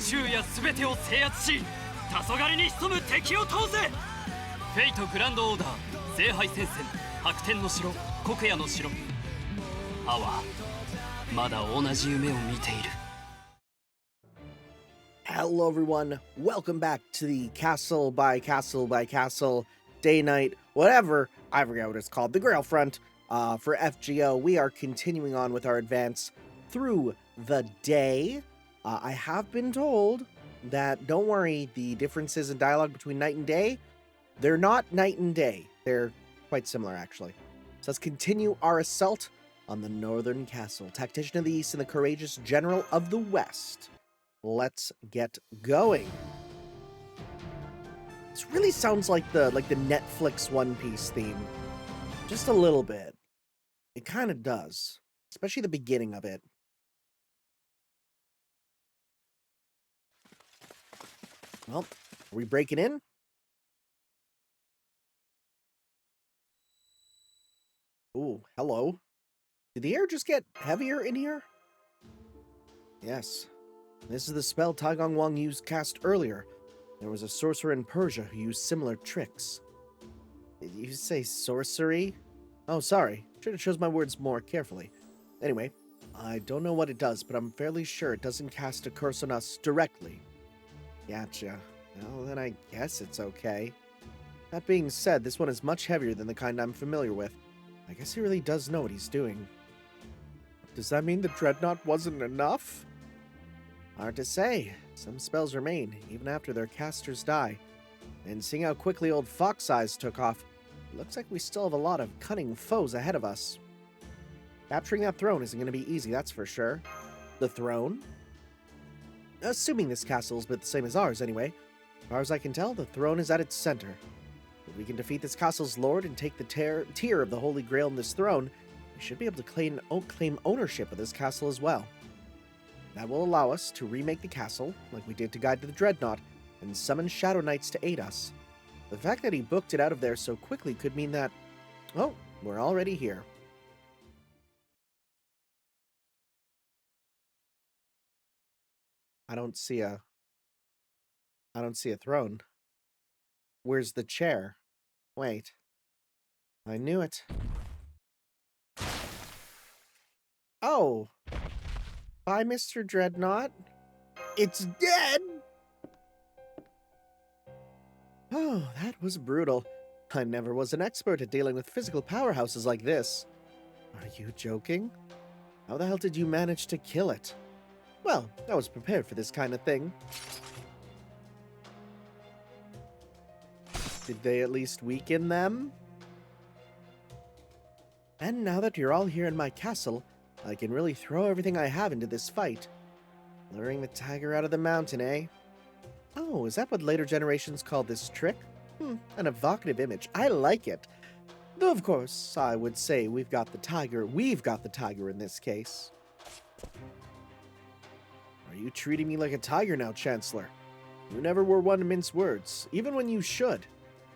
昼夜すべてを制圧し、黄昏に潜む敵を通せ。フェイトグランドオーダー、聖杯戦線、白天の城、黒夜の城。アワー、まだ同じ夢を見ている。 Hello everyone, welcome back to the Castle by Castle, Day Night, whatever, I forget what it's called, the Grail front. For FGO, we are continuing on with our advance through the day. I have been told that, don't worry, the differences in dialogue between night and day, they're not night and day. They're quite similar, actually. So let's continue our assault on the Northern Castle. Tactician of the East and the courageous General of the West. Let's get going. This really sounds like the Netflix One Piece theme. Just a little bit. It kind of does. Especially the beginning of it. Well, are we breaking in? Ooh, hello. Did the air just get heavier in here? Yes. This is the spell Tai Gong Wang used cast earlier. There was a sorcerer in Persia who used similar tricks. Did you say sorcery? Oh, sorry. Should have chose my words more carefully. Anyway, I don't know what it does, but I'm fairly sure it doesn't cast a curse on us directly. Gotcha. Well, then I guess it's okay. That being said, this one is much heavier than the kind I'm familiar with. I guess he really does know what he's doing. Does that mean the Dreadnought wasn't enough? Hard to say. Some spells remain, even after their casters die. And seeing how quickly old Fox Eyes took off, it looks like we still have a lot of cunning foes ahead of us. Capturing that throne isn't going to be easy, that's for sure. The throne? Assuming this castle is but the same as ours, anyway. As far as I can tell, the throne is at its center. If we can defeat this castle's lord and take the tier of the Holy Grail in this throne, we should be able to claim ownership of this castle as well. That will allow us to remake the castle, like we did to Guide to the Dreadnought, and summon Shadow Knights to aid us. The fact that he booked it out of there so quickly could mean that, oh, we're already here. I don't see a throne. Where's the chair? Wait. I knew it. Oh! Bye, Mr. Dreadnought. It's dead! Oh, that was brutal. I never was an expert at dealing with physical powerhouses like this. Are you joking? How the hell did you manage to kill it? Well, I was prepared for this kind of thing. Did they at least weaken them? And now that you're all here in my castle, I can really throw everything I have into this fight. Luring the tiger out of the mountain, eh? Oh, is that what later generations called this trick? An evocative image. I like it. Though, of course, I would say we've got the tiger in this case. Are you treating me like a tiger now, Chancellor? You never were one to mince words, even when you should.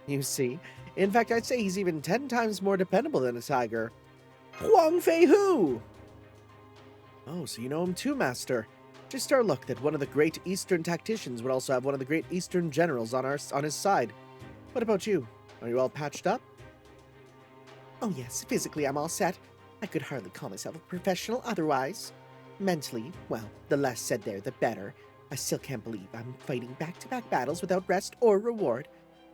You see, in fact, I'd say he's even 10 times more dependable than a tiger. Huang Fei Hu! Oh, so you know him too, Master. Just our luck that one of the great Eastern tacticians would also have one of the great Eastern generals on his side. What about you? Are you all patched up? Oh yes, physically I'm all set. I could hardly call myself a professional otherwise. Mentally, well, the less said there, the better. I still can't believe I'm fighting back-to-back battles without rest or reward.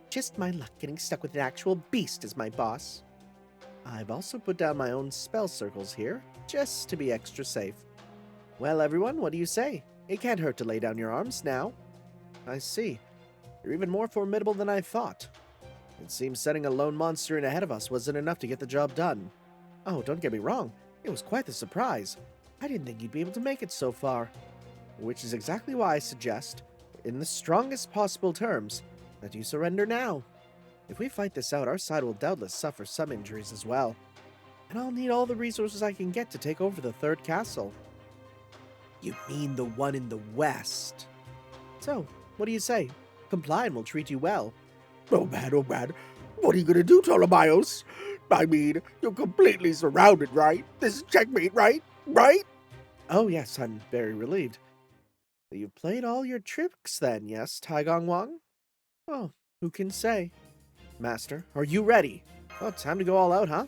Just my luck getting stuck with an actual beast as my boss. I've also put down my own spell circles here, just to be extra safe. Well, everyone, what do you say? It can't hurt to lay down your arms now. I see. You're even more formidable than I thought. It seems setting a lone monster in ahead of us wasn't enough to get the job done. Oh, don't get me wrong. It was quite the surprise. I didn't think you'd be able to make it so far. Which is exactly why I suggest, in the strongest possible terms, that you surrender now. If we fight this out, our side will doubtless suffer some injuries as well. And I'll need all the resources I can get to take over the third castle. You mean the one in the west? So, what do you say? Comply and we'll treat you well. Oh man, oh man. What are you gonna do, Ptolemaeus? I mean, you're completely surrounded, right? This is checkmate, right? Right? Oh yes, I'm very relieved. You've played all your tricks then, yes, Taigong Wang? Oh, who can say? Master, are you ready? Oh, time to go all out, huh?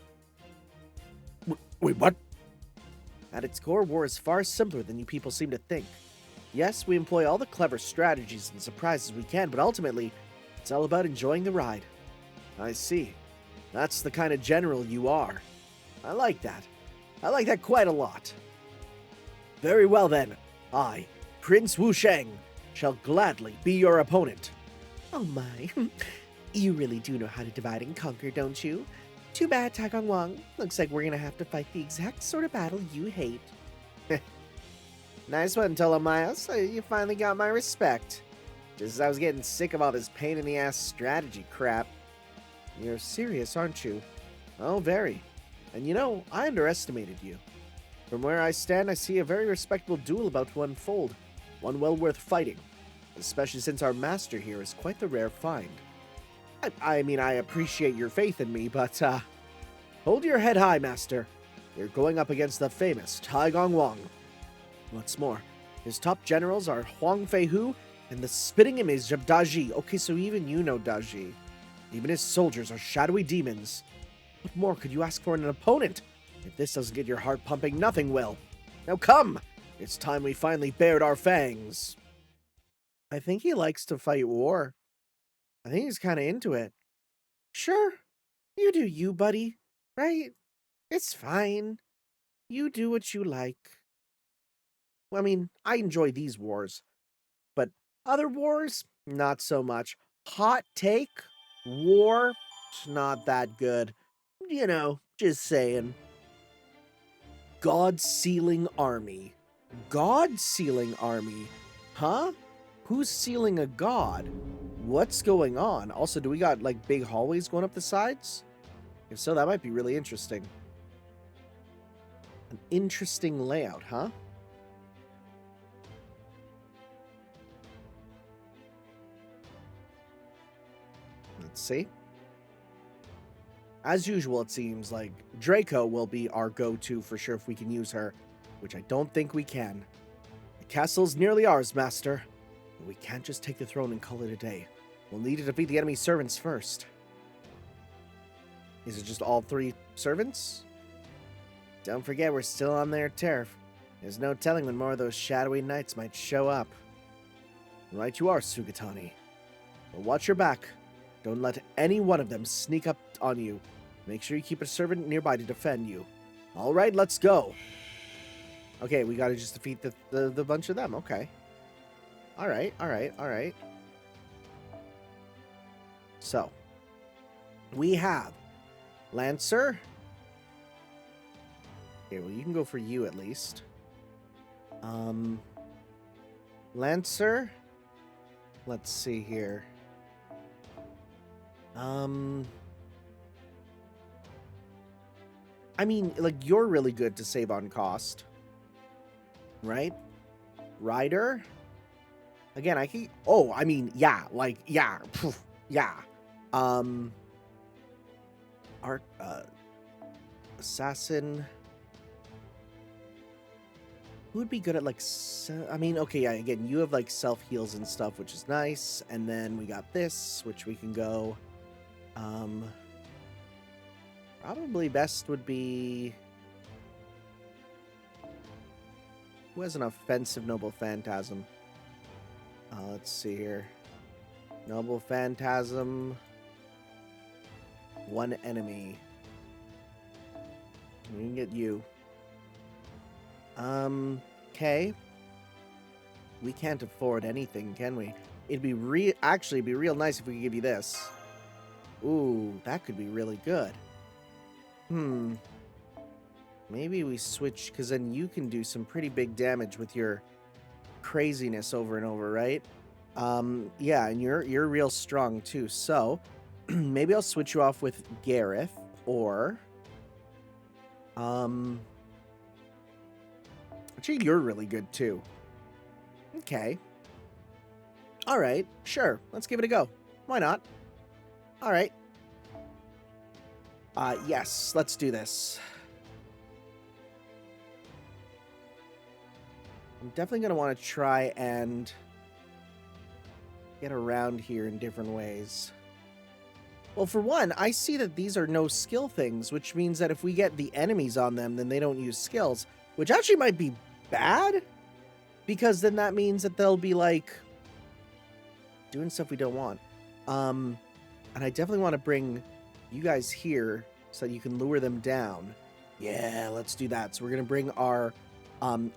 Wait, what? At its core, war is far simpler than you people seem to think. Yes, we employ all the clever strategies and surprises we can, but ultimately, it's all about enjoying the ride. I see. That's the kind of general you are. I like that. I like that quite a lot. Very well then. I, Prince Wusheng, shall gladly be your opponent. Oh my. You really do know how to divide and conquer, don't you? Too bad, Taigong Wang. Looks like we're gonna have to fight the exact sort of battle you hate. Nice one, Ptolemaeus. You finally got my respect. Just as I was getting sick of all this pain-in-the-ass strategy crap. You're serious, aren't you? Oh, very. And you know, I underestimated you. From where I stand, I see a very respectable duel about to unfold. One well worth fighting. Especially since our master here is quite the rare find. I mean, I appreciate your faith in me, but, hold your head high, master. You're going up against the famous Taigong Wang. What's more, his top generals are Huang Feihu and the spitting image of Daji. Okay, so even you know Daji. Even his soldiers are shadowy demons. What more could you ask for in an opponent? If this doesn't get your heart pumping, nothing will. Now come! It's time we finally bared our fangs. I think he likes to fight war. I think he's kind of into it. Sure, you do you, buddy. Right? It's fine. You do what you like. I mean, I enjoy these wars. But other wars, not so much. Hot take? War? Not that good. You know, just saying. God-sealing army. God-sealing army? Huh? Who's sealing a god? What's going on? Also, do we got, like, big hallways going up the sides? If so, that might be really interesting. An interesting layout, huh? Let's see. As usual, it seems like Draco will be our go-to for sure if we can use her, which I don't think we can. The castle's nearly ours, Master. But we can't just take the throne and call it a day. We'll need to defeat the enemy servants first. Is it just all 3 servants? Don't forget we're still on their turf. There's no telling when more of those shadowy knights might show up. Right you are, Sugatani. But watch your back. Don't let any one of them sneak up on you. Make sure you keep a servant nearby to defend you. All right, let's go. Okay, we gotta just defeat the bunch of them. Okay. All right. So, we have Lancer. Okay, well, you can go for you at least. Lancer. Let's see here. I mean, like, you're really good to save on cost. Right? Rider? Again, I can... Oh, I mean, yeah. Like, yeah. Poof, yeah. Art, Assassin... Who would be good at, like... I mean, okay, yeah, again, you have, like, self-heals and stuff, which is nice. And then we got this, which we can go... Probably best would be... Who has an offensive Noble Phantasm? Let's see here. Noble Phantasm. 1 enemy. We can get you. Okay. We can't afford anything, can we? It'd be actually be real nice if we could give you this. Ooh, that could be really good. Maybe we switch, because then you can do some pretty big damage with your craziness over and over, right? Yeah, and you're real strong too. So, maybe I'll switch you off with Gareth, or... Actually, you're really good too. Okay. Alright, sure. Let's give it a go. Why not? Alright. Yes, let's do this. I'm definitely going to want to try and get around here in different ways. Well, for one, I see that these are no skill things, which means that if we get the enemies on them, then they don't use skills, which actually might be bad, because then that means that they'll be, like, doing stuff we don't want. And I definitely want to bring you guys here so that you can lure them down. Yeah, let's do that. So we're going to bring our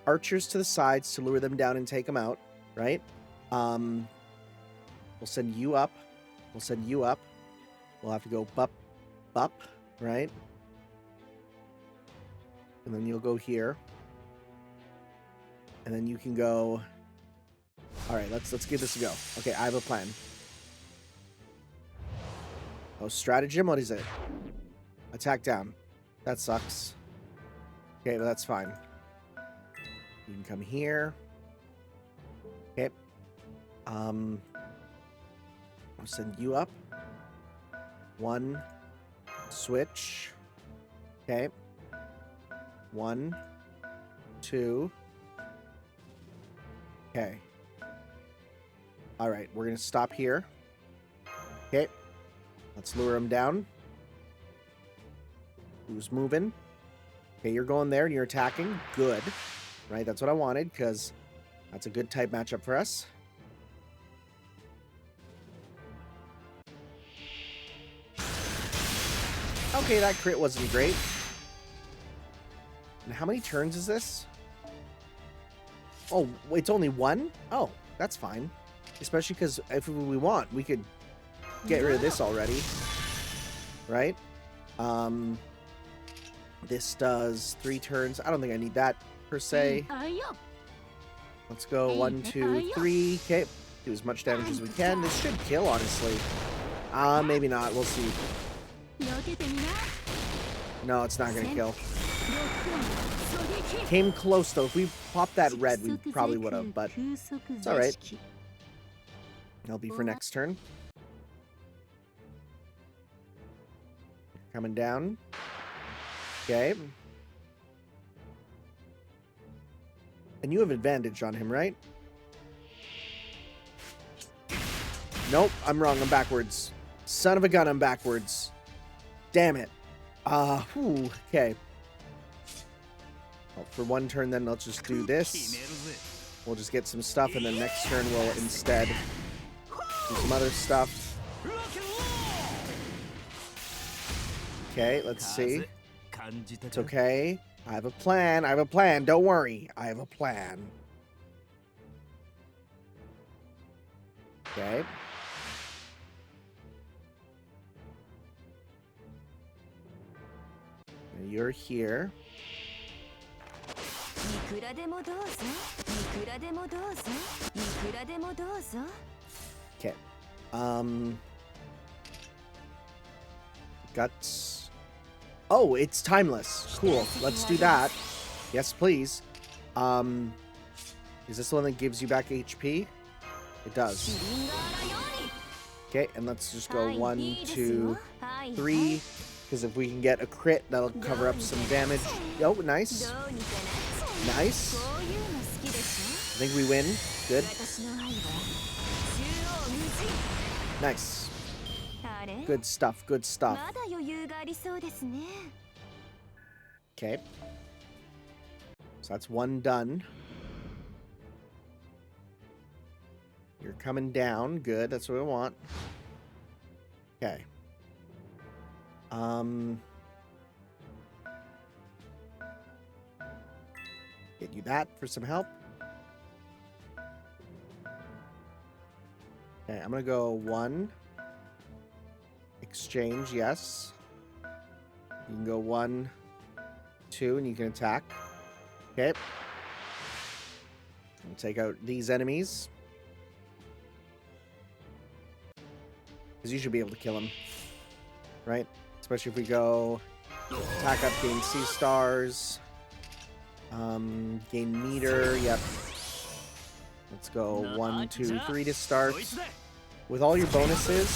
archers to the sides to lure them down and take them out, right? We'll send you up. We'll send you up. We'll have to go bup, bup, right? And then you'll go here. And then you can go... All right, let's give this a go. Okay, I have a plan. Oh, stratagem? What is it? Attack down. That sucks. Okay, but that's fine. You can come here. Okay. I'll send you up. One. Switch. Okay. 1, 2. Okay. Alright, we're going to stop here. Okay. Let's lure him down. Who's moving? Okay, you're going there and you're attacking. Good. Right, that's what I wanted, because that's a good type matchup for us. Okay, that crit wasn't great. And how many turns is this? Oh, it's only one? Oh, that's fine. Especially because if we want, we could get rid of this already. Right? This does 3 turns. I don't think I need that, per se. Let's go 1, 2, 3. Okay. Do as much damage as we can. This should kill, honestly. Maybe not. We'll see. No, it's not going to kill. Came close, though. If we popped that red, we probably would have, but it's alright. That'll be for next turn. Coming down. Okay. And you have advantage on him, right? Nope, I'm wrong. I'm backwards. Son of a gun, I'm backwards. Damn it. Okay. Well, for one turn, then let's just do this. We'll just get some stuff, and then next turn we'll instead do some other stuff. Okay, let's see. It's okay. I have a plan. I have a plan. Don't worry. I have a plan. Okay. And you're here. Okay. Guts. Oh, it's timeless. Cool. Let's do that. Yes, please. Is this the one that gives you back HP? It does. Okay, and let's just go 1, 2, 3. Because if we can get a crit, that'll cover up some damage. Oh, nice. Nice. I think we win. Good. Nice. Good stuff, good stuff. Okay. So that's one done. You're coming down. Good, that's what we want. Okay. Get you that for some help. Okay, I'm gonna go 1. Exchange, yes. You can go 1, 2, and you can attack. Okay. We'll take out these enemies. Because you should be able to kill them. Right? Especially if we go attack up, gain C stars. Gain meter, yep. Let's go 1, 2, 3 to start. With all your bonuses,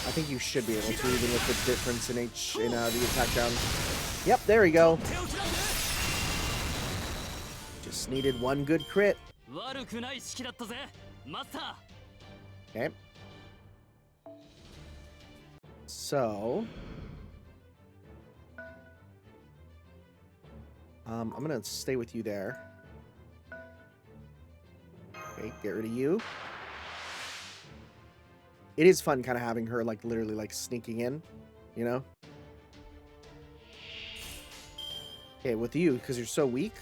I think you should be able to, even with the difference in the attack down. Yep, there we go. Just needed one good crit. 悪くない式だったぜマスター Okay. So, I'm gonna stay with you there. Okay, get rid of you. It is fun kind of having her like literally like sneaking in, you know? Okay, with you, because you're so weak,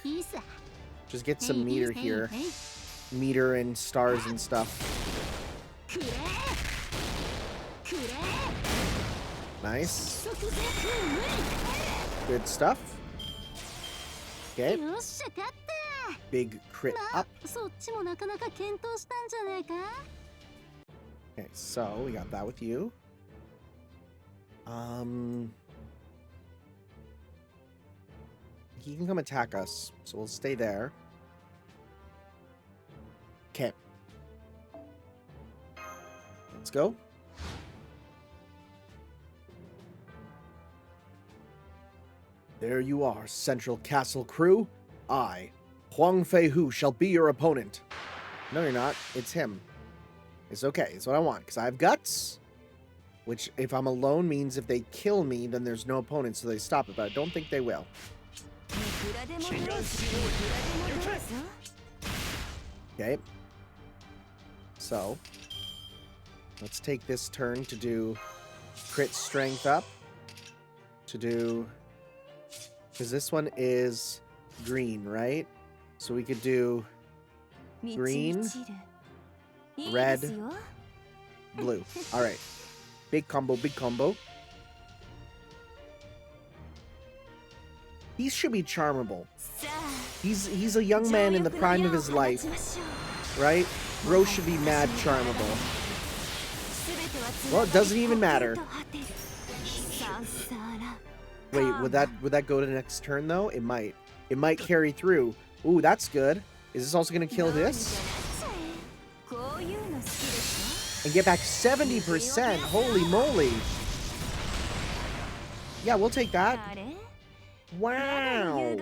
just get some meter here. Meter and stars and stuff. Nice. Good stuff. Okay. Big crit up. Okay, so we got that with you. He can come attack us, so we'll stay there. Okay. Let's go. There you are, Central Castle crew. I, Huang Feihu, shall be your opponent. No, you're not. It's him. It's okay. It's what I want, because I have guts. Which, if I'm alone, means if they kill me, then there's no opponent, so they stop it. But I don't think they will. Okay. So, let's take this turn to do crit strength up. To do... Because this one is green, right? So we could do green, red, blue. All right. Big combo, big combo. He should be charmable. He's a young man in the prime of his life, right? Bro should be mad charmable. Well, it doesn't even matter. Wait, would that go to the next turn though? It might. It might carry through. Ooh, that's good. Is this also gonna kill this? And get back 70%. Holy moly. Yeah, we'll take that. Wow.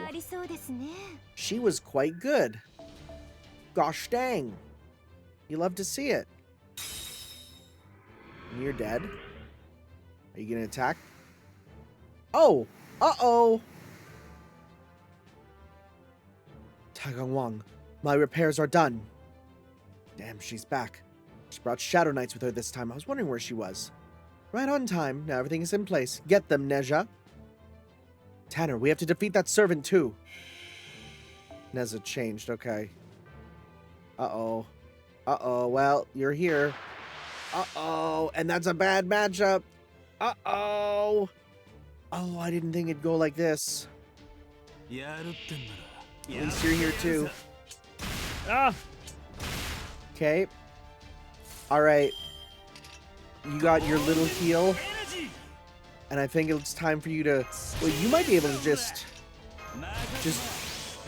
She was quite good. Gosh dang. You love to see it. And you're dead. Are you gonna attack? Oh! Uh-oh! Tagang Wang, my repairs are done. Damn, she's back. She brought Shadow Knights with her this time. I was wondering where she was. Right on time. Now everything is in place. Get them, Nezha. Tanner, we have to defeat that servant too. Nezha changed, okay. Uh-oh. Uh-oh, well, you're here. Uh-oh, and that's a bad matchup. Uh-oh. Oh, I didn't think it'd go like this. At least you're here too. Ah! Okay. Alright. You got your little heal. And I think it's time for you to... Well, you might be able to just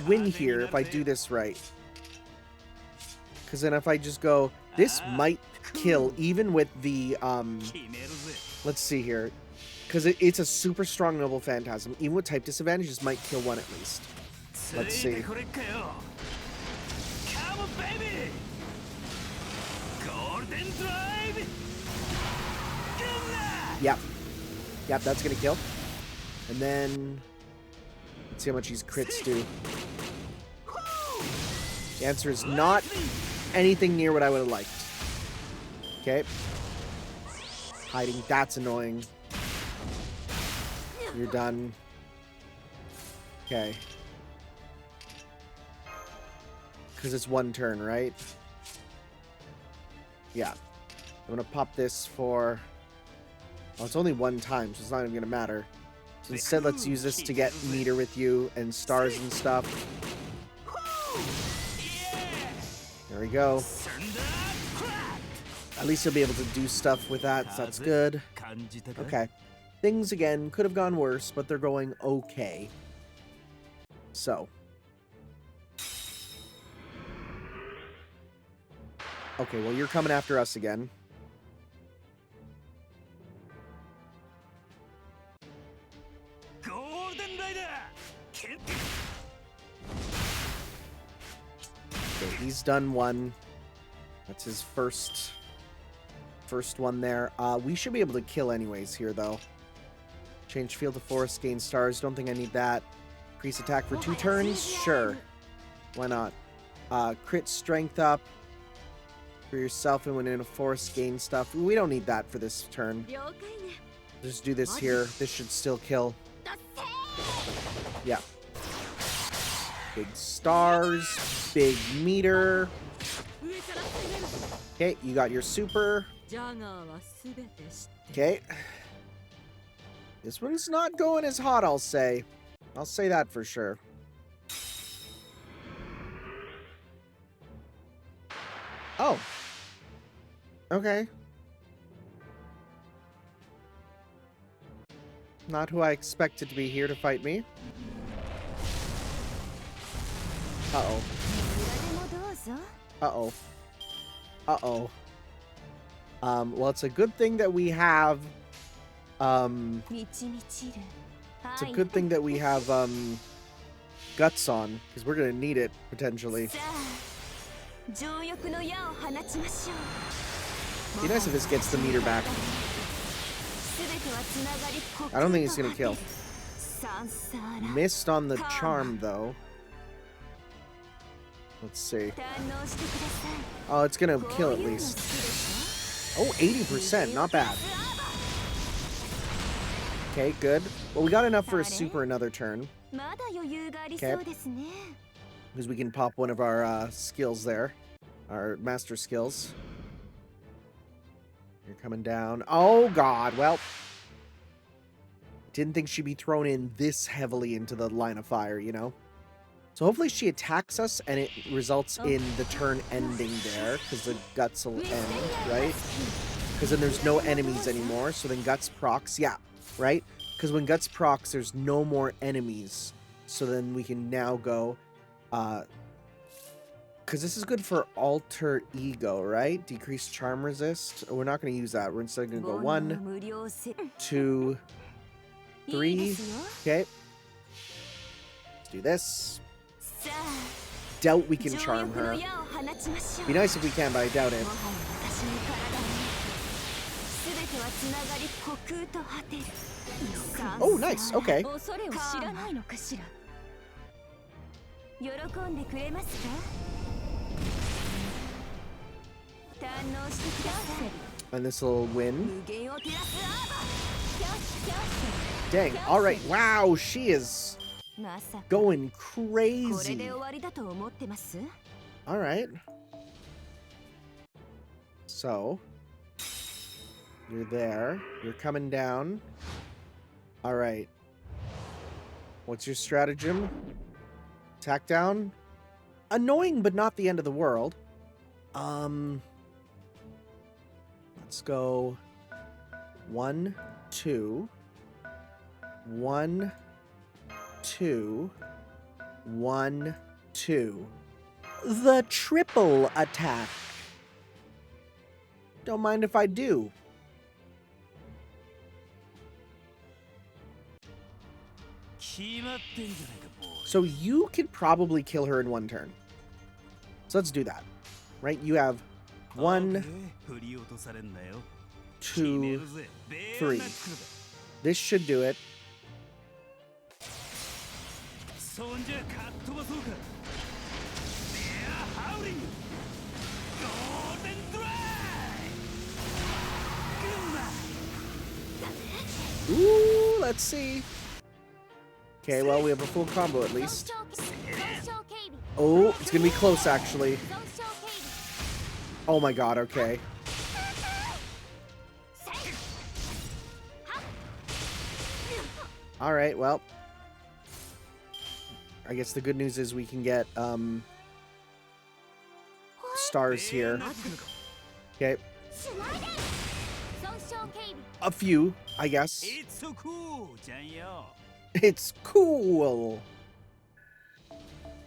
win here if I do this right. Because then if I just go... This might kill even with the... Let's see here. Because it's a super strong Noble Phantasm. Even with type disadvantage, this might kill one at least. Let's see. Yep. Yep, that's gonna kill. And then... Let's see how much these crits do. The answer is not anything near what I would have liked. Okay. Hiding, that's annoying. You're done. Okay. Because it's one turn, right? Yeah. I'm gonna pop this for... Oh, it's only one time, so it's not even gonna matter. So instead, let's use this to get meter with you and stars and stuff. There we go. At least you'll be able to do stuff with that, so that's good. Okay. Things, again, could have gone worse, but they're going okay. So. Okay, well, you're coming after us again. done one. That's his first one there. We should be able to kill anyways here, though. Change field to forest, gain stars. Don't think I need that. Increase attack for 2 turns? Sure. Why not? Crit strength up for yourself, and when in a forest, gain stuff. We don't need that for this turn. Just do this here. This should still kill. Yeah. Big stars. Big meter. Okay, you got your super. Okay. This one's not going as hot, I'll say. I'll say that for sure. Oh. Okay. Not who I expected to be here to fight me. Uh-oh. Uh-oh. Uh-oh. Well, it's a good thing that we have... It's a good thing that we have, guts on, because we're gonna need it, potentially. Be nice if this gets the meter back. I don't think it's gonna kill. Missed on the charm, though. Let's see. Oh, it's gonna kill at least. Oh, 80%, not bad. Okay, good. Well, we got enough for a super another turn. Okay. Because we can pop one of our skills there. Our master skills. You're coming down. Oh, God. Well, didn't think she'd be thrown in this heavily into the line of fire, you know? So hopefully she attacks us and it results in the turn ending there. Because the guts will end, right? Because then there's no enemies anymore. So then guts procs. Yeah. Right? Because when guts procs, there's no more enemies. So then we can now go, because this is good for alter ego, right? Decrease charm resist. Oh, we're not going to use that. We're instead going to go 1, 2, 3. Okay. Let's do this. Doubt we can charm her. Be nice if we can, but I doubt it. Oh, nice. Okay. And this will win. Dang. All right. Wow, she is going crazy. All right. So, you're there. You're coming down. All right. What's your stratagem? Attack down? Annoying, but not the end of the world. Let's go 1, 2. 1, 2. 1, 2. The triple attack. Don't mind if I do. So you could probably kill her in 1 turn. So let's do that. Right? You have 1, 2, 3. This should do it. Ooh, let's see. Okay, well, we have a full combo at least. Oh, it's gonna be close, actually. Oh my god, okay. Alright, well. I guess the good news is we can get, stars here. Okay. A few, I guess. It's cool.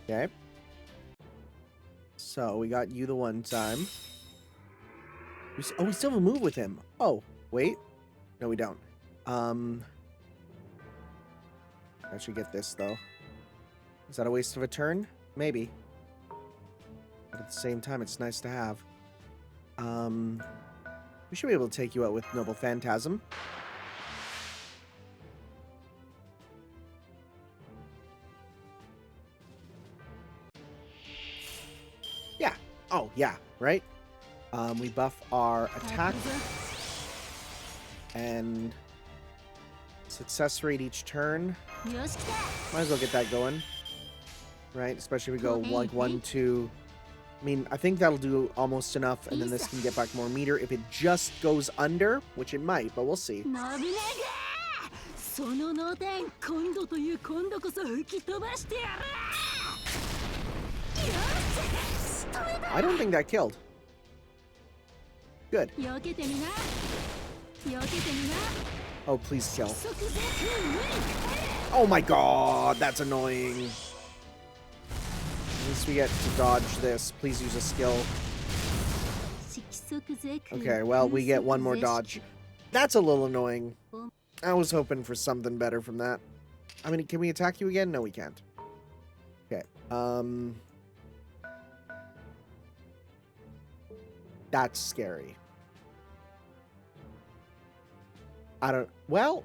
Okay. So we got you the one time. We still have a move with him. Oh, wait. No, we don't. I should get this though. Is that a waste of a turn? Maybe. But at the same time, it's nice to have. We should be able to take you out with Noble Phantasm. Yeah. Oh, yeah, right? We buff our attack and success rate each turn. Might as well get that going. Right? Especially if we go like 1, 2. I mean, I think that'll do almost enough, and then this can get back more meter. If it just goes under, which it might, but we'll see. I don't think that killed. Good. Oh, please kill. Oh my god, that's annoying. At least we get to dodge this. Please use a skill. Okay, well, we get one more dodge. That's a little annoying. I was hoping for something better from that. I mean, can we attack you again? No, we can't. Okay. That's scary. Well,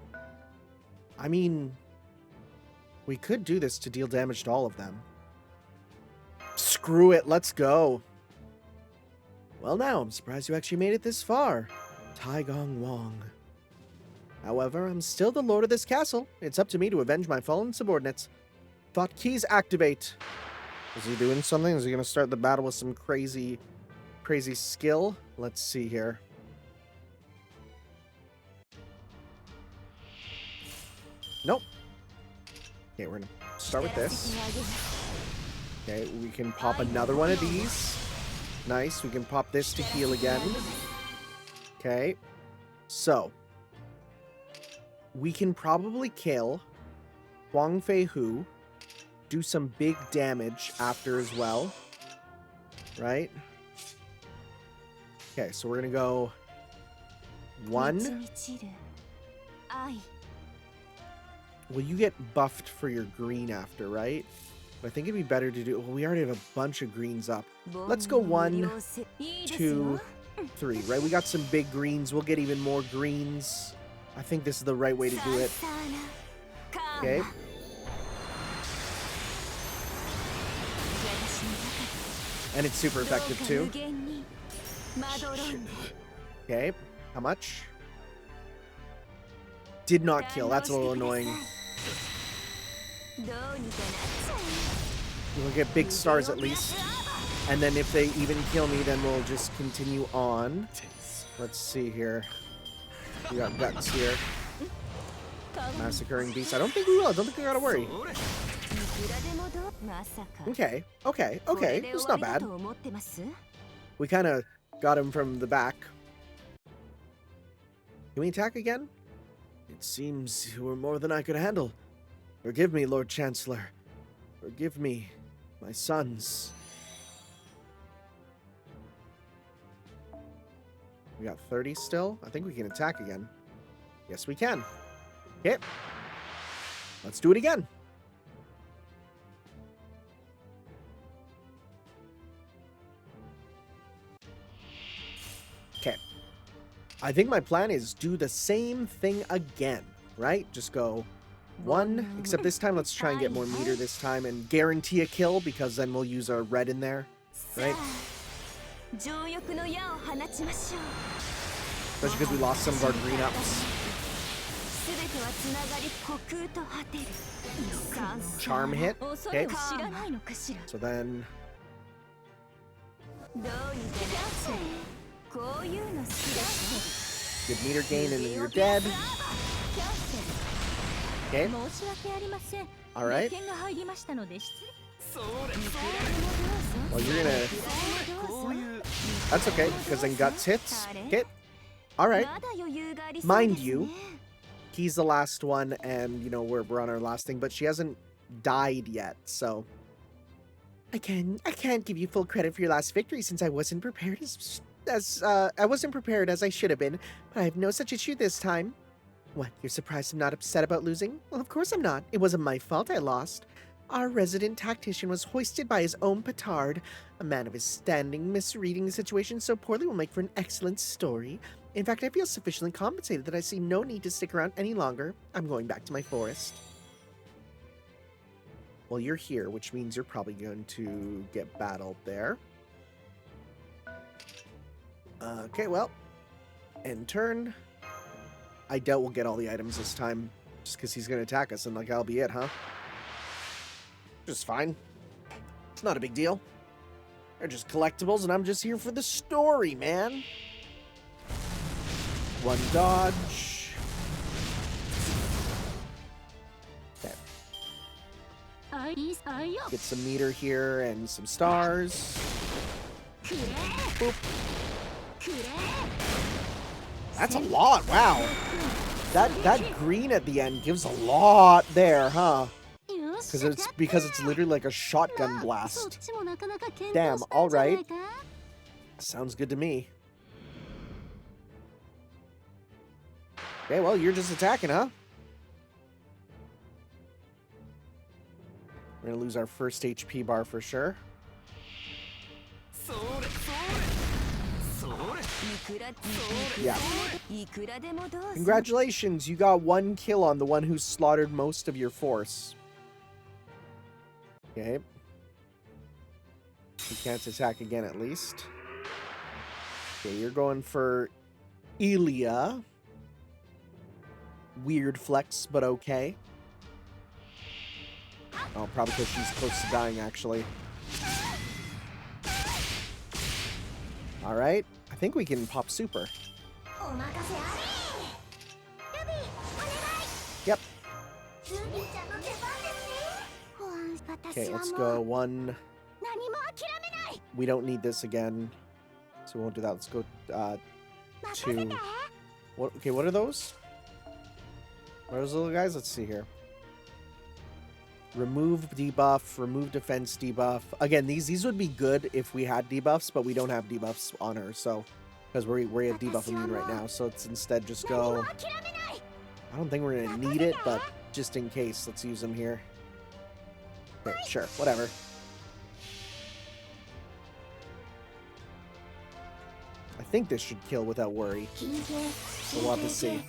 I mean, we could do this to deal damage to all of them. Screw it, let's go. Well now, I'm surprised you actually made it this far, Taigong Wong. However, I'm still the lord of this castle. It's up to me to avenge my fallen subordinates. Thought keys activate. Is he doing something? Is he going to start the battle with some crazy skill? Let's see here. Nope. Okay, we're going to start with this. Okay, we can pop another one of these. Nice. We can pop this to heal again. Okay. So, we can probably kill Huang Fei Hu, do some big damage after as well. Right? Okay, so we're going to go 1. Well, you get buffed for your green after, right? But I think it'd be better to do... Well, we already have a bunch of greens up. Let's go 1, 2, 3, right? We got some big greens. We'll get even more greens. I think this is the right way to do it. Okay. And it's super effective, too. Okay. How much? Did not kill. That's a little annoying. We'll get big stars at least. And then if they even kill me, then we'll just continue on. Let's see here. We got guts here. Massacring beast. I don't think we will. I don't think we gotta worry. Okay. Okay. Okay. It's not bad. We kind of got him from the back. Can we attack again? It seems you were more than I could handle. Forgive me, Lord Chancellor. Forgive me, my sons. We got 30 still. I think we can attack again. Yes, we can. Okay. Let's do it again. Okay. I think my plan is do the same thing again, right? Just go 1, except this time let's try and get more meter this time and guarantee a kill because then we'll use our red in there, right? Especially because we lost some of our green ups. Charm hit, okay. So then... Good meter gain and then you're dead. Okay. Alright. Well, you're gonna... That's okay, because then Guts hits. Okay. Alright. Mind you, he's the last one, and, you know, we're on our last thing, but she hasn't died yet, so... I can't give you full credit for your last victory since I wasn't prepared as I should have been, but I have no such issue this time. What, you're surprised I'm not upset about losing? Well, of course I'm not. It wasn't my fault I lost. Our resident tactician was hoisted by his own petard. A man of his standing misreading the situation so poorly will make for an excellent story. In fact, I feel sufficiently compensated that I see no need to stick around any longer. I'm going back to my forest. Well, you're here, which means you're probably going to get battled there. Okay, well, end turn. I doubt we'll get all the items this time, just because he's going to attack us, and like, that'll be it, huh? Just fine. It's not a big deal. They're just collectibles, and I'm just here for the story, man. One dodge. Okay. Get some meter here and some stars. Boop. That's a lot, wow. That green at the end gives a lot there, huh? Because it's literally like a shotgun blast. Damn, alright. Sounds good to me. Okay, well, you're just attacking, huh? We're gonna lose our first HP bar for sure. Yeah. Congratulations, you got 1 kill on the one who slaughtered most of your force. Okay. You can't attack again, at least. Okay, you're going for Elia. Weird flex, but okay. Oh, probably because she's close to dying, actually. Alright. I think we can pop super. Yep. Okay, let's go 1. We don't need this again, so we won't do that. Let's go 2. What? Okay, what are those? What are those little guys? Let's see here. Remove debuff, remove defense debuff. Again, these would be good if we had debuffs, but we don't have debuffs on her, so because we're at debuff immune right now, so let's instead just go. I don't think we're gonna need it, but just in case, let's use them here. Okay, sure, whatever. I think this should kill without worry. So we'll have to see.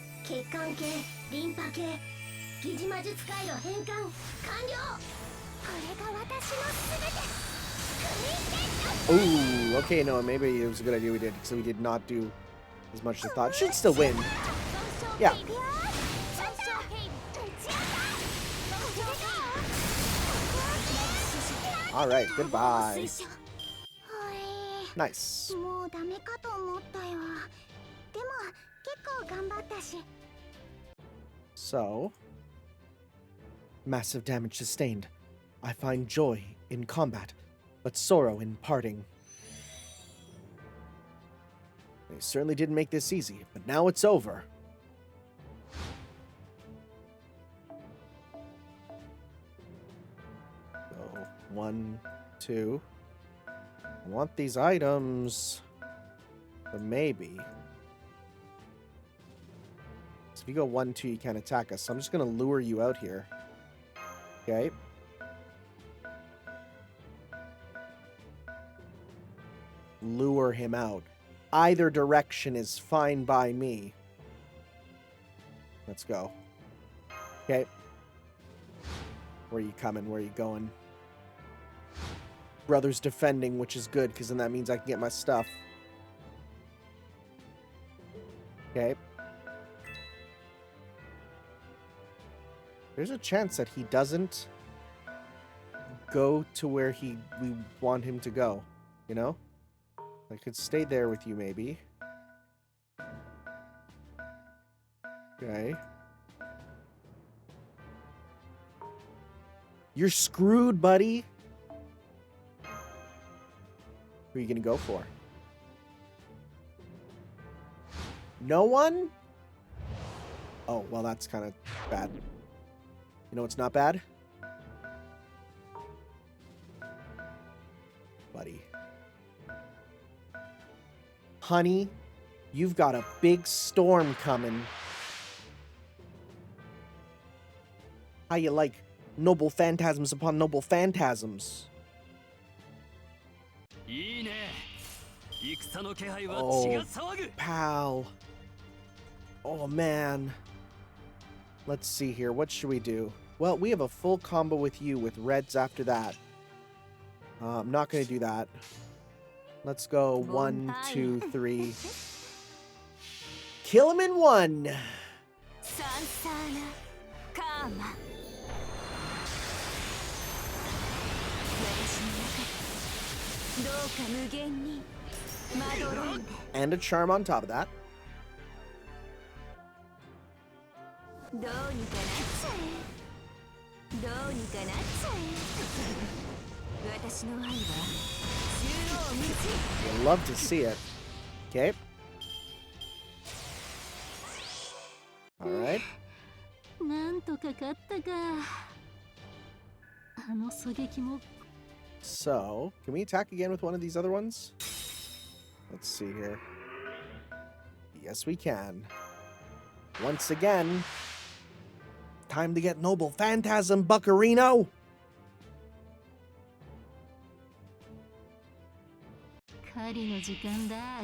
Ooh, okay, no, maybe it was a good idea we did, so we did not do as much as I thought. Should still win. Yeah. Alright, goodbye. Nice. So, massive damage sustained. I find joy in combat, but sorrow in parting. They certainly didn't make this easy, but now it's over. So, 1, 2. I want these items, but maybe. So if you go 1, 2, you can't attack us. So I'm just gonna lure you out here. Okay. Lure him out. Either direction is fine by me. Let's go. Okay. Where are you coming? Where are you going? Brother's defending, which is good, because then that means I can get my stuff. Okay. There's a chance that he doesn't go to where we want him to go, you know? I could stay there with you, maybe. Okay. You're screwed, buddy. Who are you gonna go for? No one? Oh, well, that's kind of bad. You know what's not bad? Buddy. Honey, you've got a big storm coming. How you like Noble phantasms upon noble phantasms. いいね。戦の気配は Oh, 血が騒ぐ。 pal. Oh, man. Let's see here. What should we do? Well, we have a full combo with you with reds after that. I'm not going to do that. Let's go 1, 2, 3. Kill him in 1. And a charm on top of that. You'll love to see it. Okay. Alright. So, can we attack again with one of these other ones? Let's see here. Yes, we can. Once again. Time to get Noble Phantasm, Buccarino!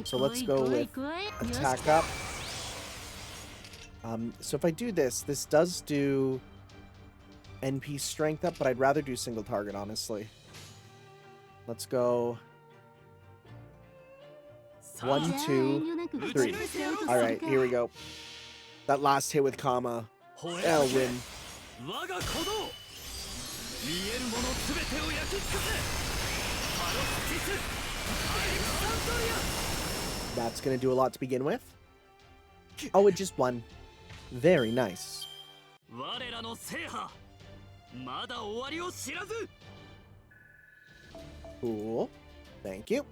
So let's go with attack up. So if I do this, this does do NP strength up, but I'd rather do single target, honestly. Let's go 1, 2, 3. Alright, here we go. That last hit with Kama. I'll win. That's gonna do a lot to begin with. Oh, it just won. Very nice. Cool. Thank you.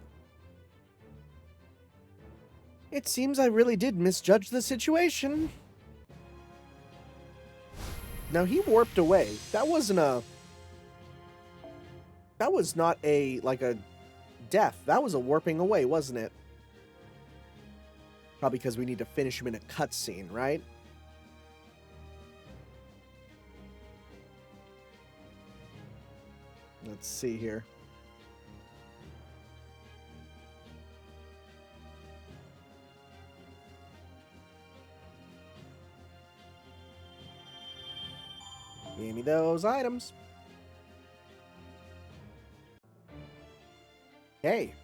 It seems I really did misjudge the situation. Now, he warped away. That wasn't a... That was not a, like a death. That was a warping away, wasn't it? Probably because we need to finish him in a cutscene, right? Let's see here. Give me those items. Okay.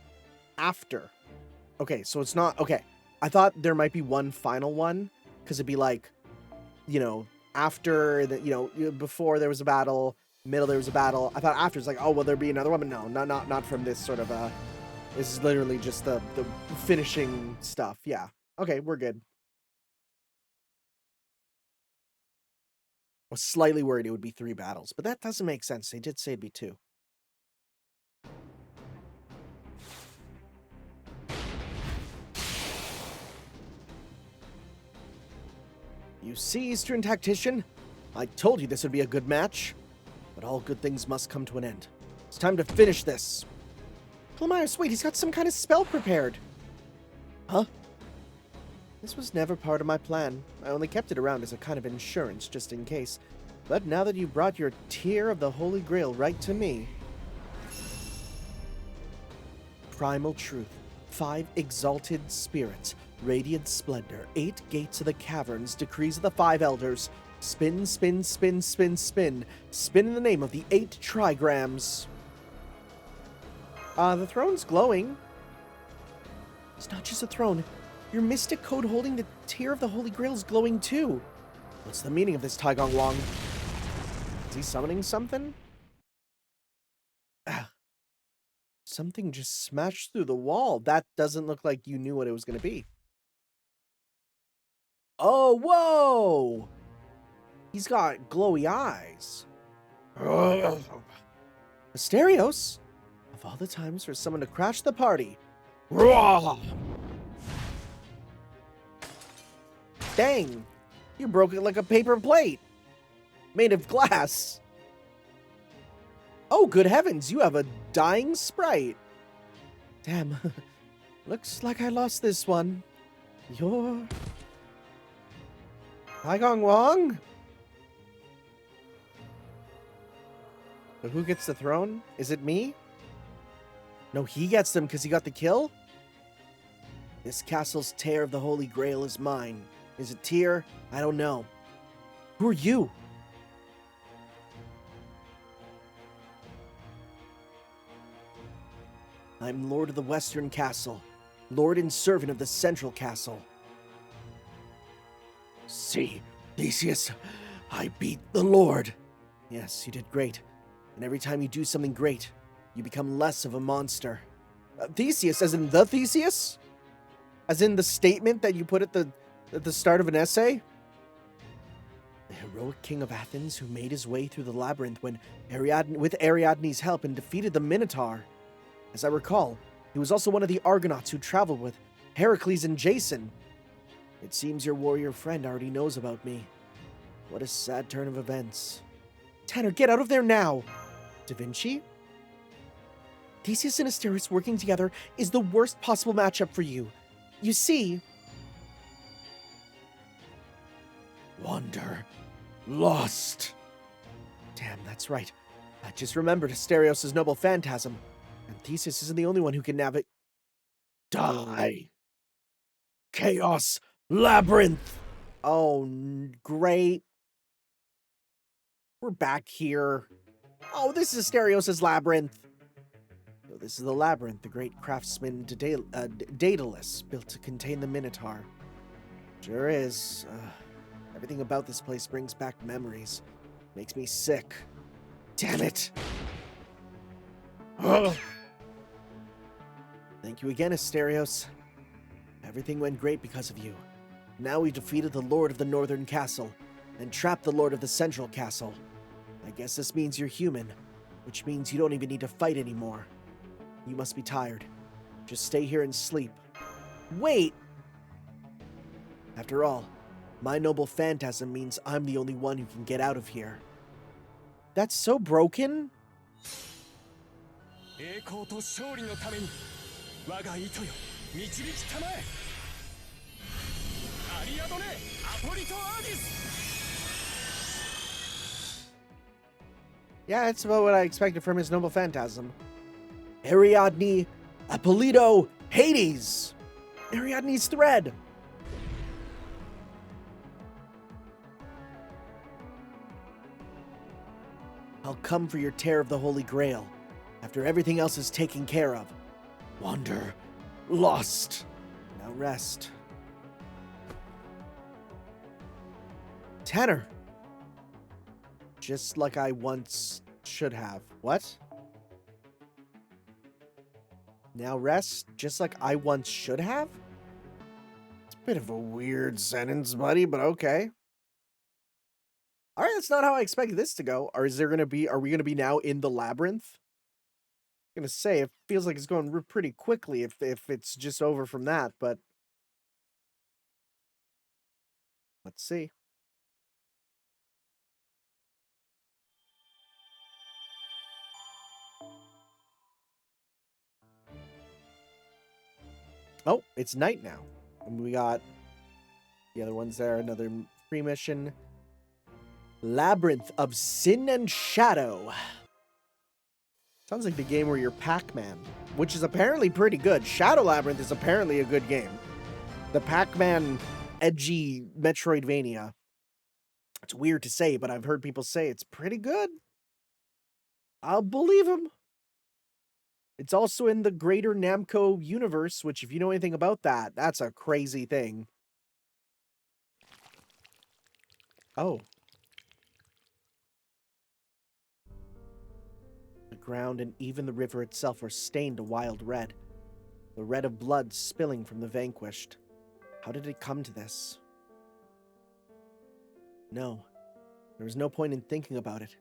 After. Okay, so it's not... Okay. I thought there might be one final one, because it'd be like, you know, after the, you know, before there was a battle, middle there was a battle. I thought after it's like, oh, will there be another one? But no, not from this sort of this is literally just the finishing stuff. Yeah. Okay, we're good. I was slightly worried it would be 3 battles, but that doesn't make sense. They did say it'd be 2. You see, Eastern Tactician? I told you this would be a good match. But all good things must come to an end. It's time to finish this. Clemires, wait, he's got some kind of spell prepared. Huh? This was never part of my plan. I only kept it around as a kind of insurance, just in case. But now that you brought your tear of the Holy Grail right to me... Primal Truth. 5 exalted spirits. Radiant Splendor, 8 gates of the caverns, decrees of the 5 elders. Spin, spin, spin, spin, spin. Spin in the name of the 8 trigrams. The throne's glowing. It's not just a throne. Your mystic code holding the tear of the Holy Grail is glowing too. What's the meaning of this, Taigong Wong? Is he summoning something? Something just smashed through the wall. That doesn't look like you knew what it was going to be. Oh, whoa! He's got glowy eyes. Asterios? Of all the times for someone to crash the party. Dang! You broke it like a paper plate. Made of glass. Oh, good heavens, you have a dying sprite. Damn. Looks like I lost this one. You're... Taigong Wong? But who gets the throne? Is it me? No, he gets them because he got the kill? This castle's tear of the Holy Grail is mine. Is it Tyr? I don't know. Who are you? I'm Lord of the Western Castle, Lord and servant of the Central Castle. See, Theseus, I beat the Lord. Yes, you did great. And every time you do something great, you become less of a monster. Theseus, as in the Theseus? As in the statement that you put at the start of an essay? The heroic king of Athens who made his way through the labyrinth with Ariadne's help and defeated the Minotaur. As I recall, he was also one of the Argonauts who traveled with Heracles and Jason. It seems your warrior friend already knows about me. What a sad turn of events. Tanner, get out of there now! Da Vinci? Theseus and Asterius working together is the worst possible matchup for you. You see... Wander. Lost. Damn, that's right. I just remembered Asterios' noble phantasm. And Theseus isn't the only one who can navigate. Die! Chaos Labyrinth! Oh, great. We're back here. Oh, this is Asterios' labyrinth. So this is the labyrinth the great craftsman Daedalus built to contain the Minotaur. Sure is. Everything about this place brings back memories. Makes me sick. Damn it! Ugh. Thank you again, Asterios. Everything went great because of you. Now we defeated the Lord of the Northern Castle, and trapped the Lord of the Central Castle. I guess this means you're human, which means you don't even need to fight anymore. You must be tired. Just stay here and sleep. Wait! After all, my noble phantasm means I'm the only one who can get out of here. That's so broken. Yeah, that's about what I expected from his noble phantasm. Ariadne, Appolito, Hades! Ariadne's thread! I'll come for your tear of the Holy Grail, after everything else is taken care of. Wander, lost. Now rest. Tanner! Just like I once should have. What? Now rest, just like I once should have? It's a bit of a weird sentence, buddy, but okay. Alright, that's not how I expected this to go. Or is there gonna be, are we gonna be now in the labyrinth? I'm gonna say, it feels like it's going pretty quickly if it's just over from that, but... Let's see. Oh, it's night now. And we got the other ones there. Another free mission. Labyrinth of Sin and Shadow. Sounds like the game where you're Pac-Man, which is apparently pretty good. Shadow Labyrinth is apparently a good game. The Pac-Man edgy Metroidvania. It's weird to say, but I've heard people say it's pretty good. I'll believe them. It's also in the greater Namco universe, which if you know anything about that, that's a crazy thing. Oh. The ground and even the river itself are stained a wild red. The red of blood spilling from the vanquished. How did it come to this? No. There was no point in thinking about it.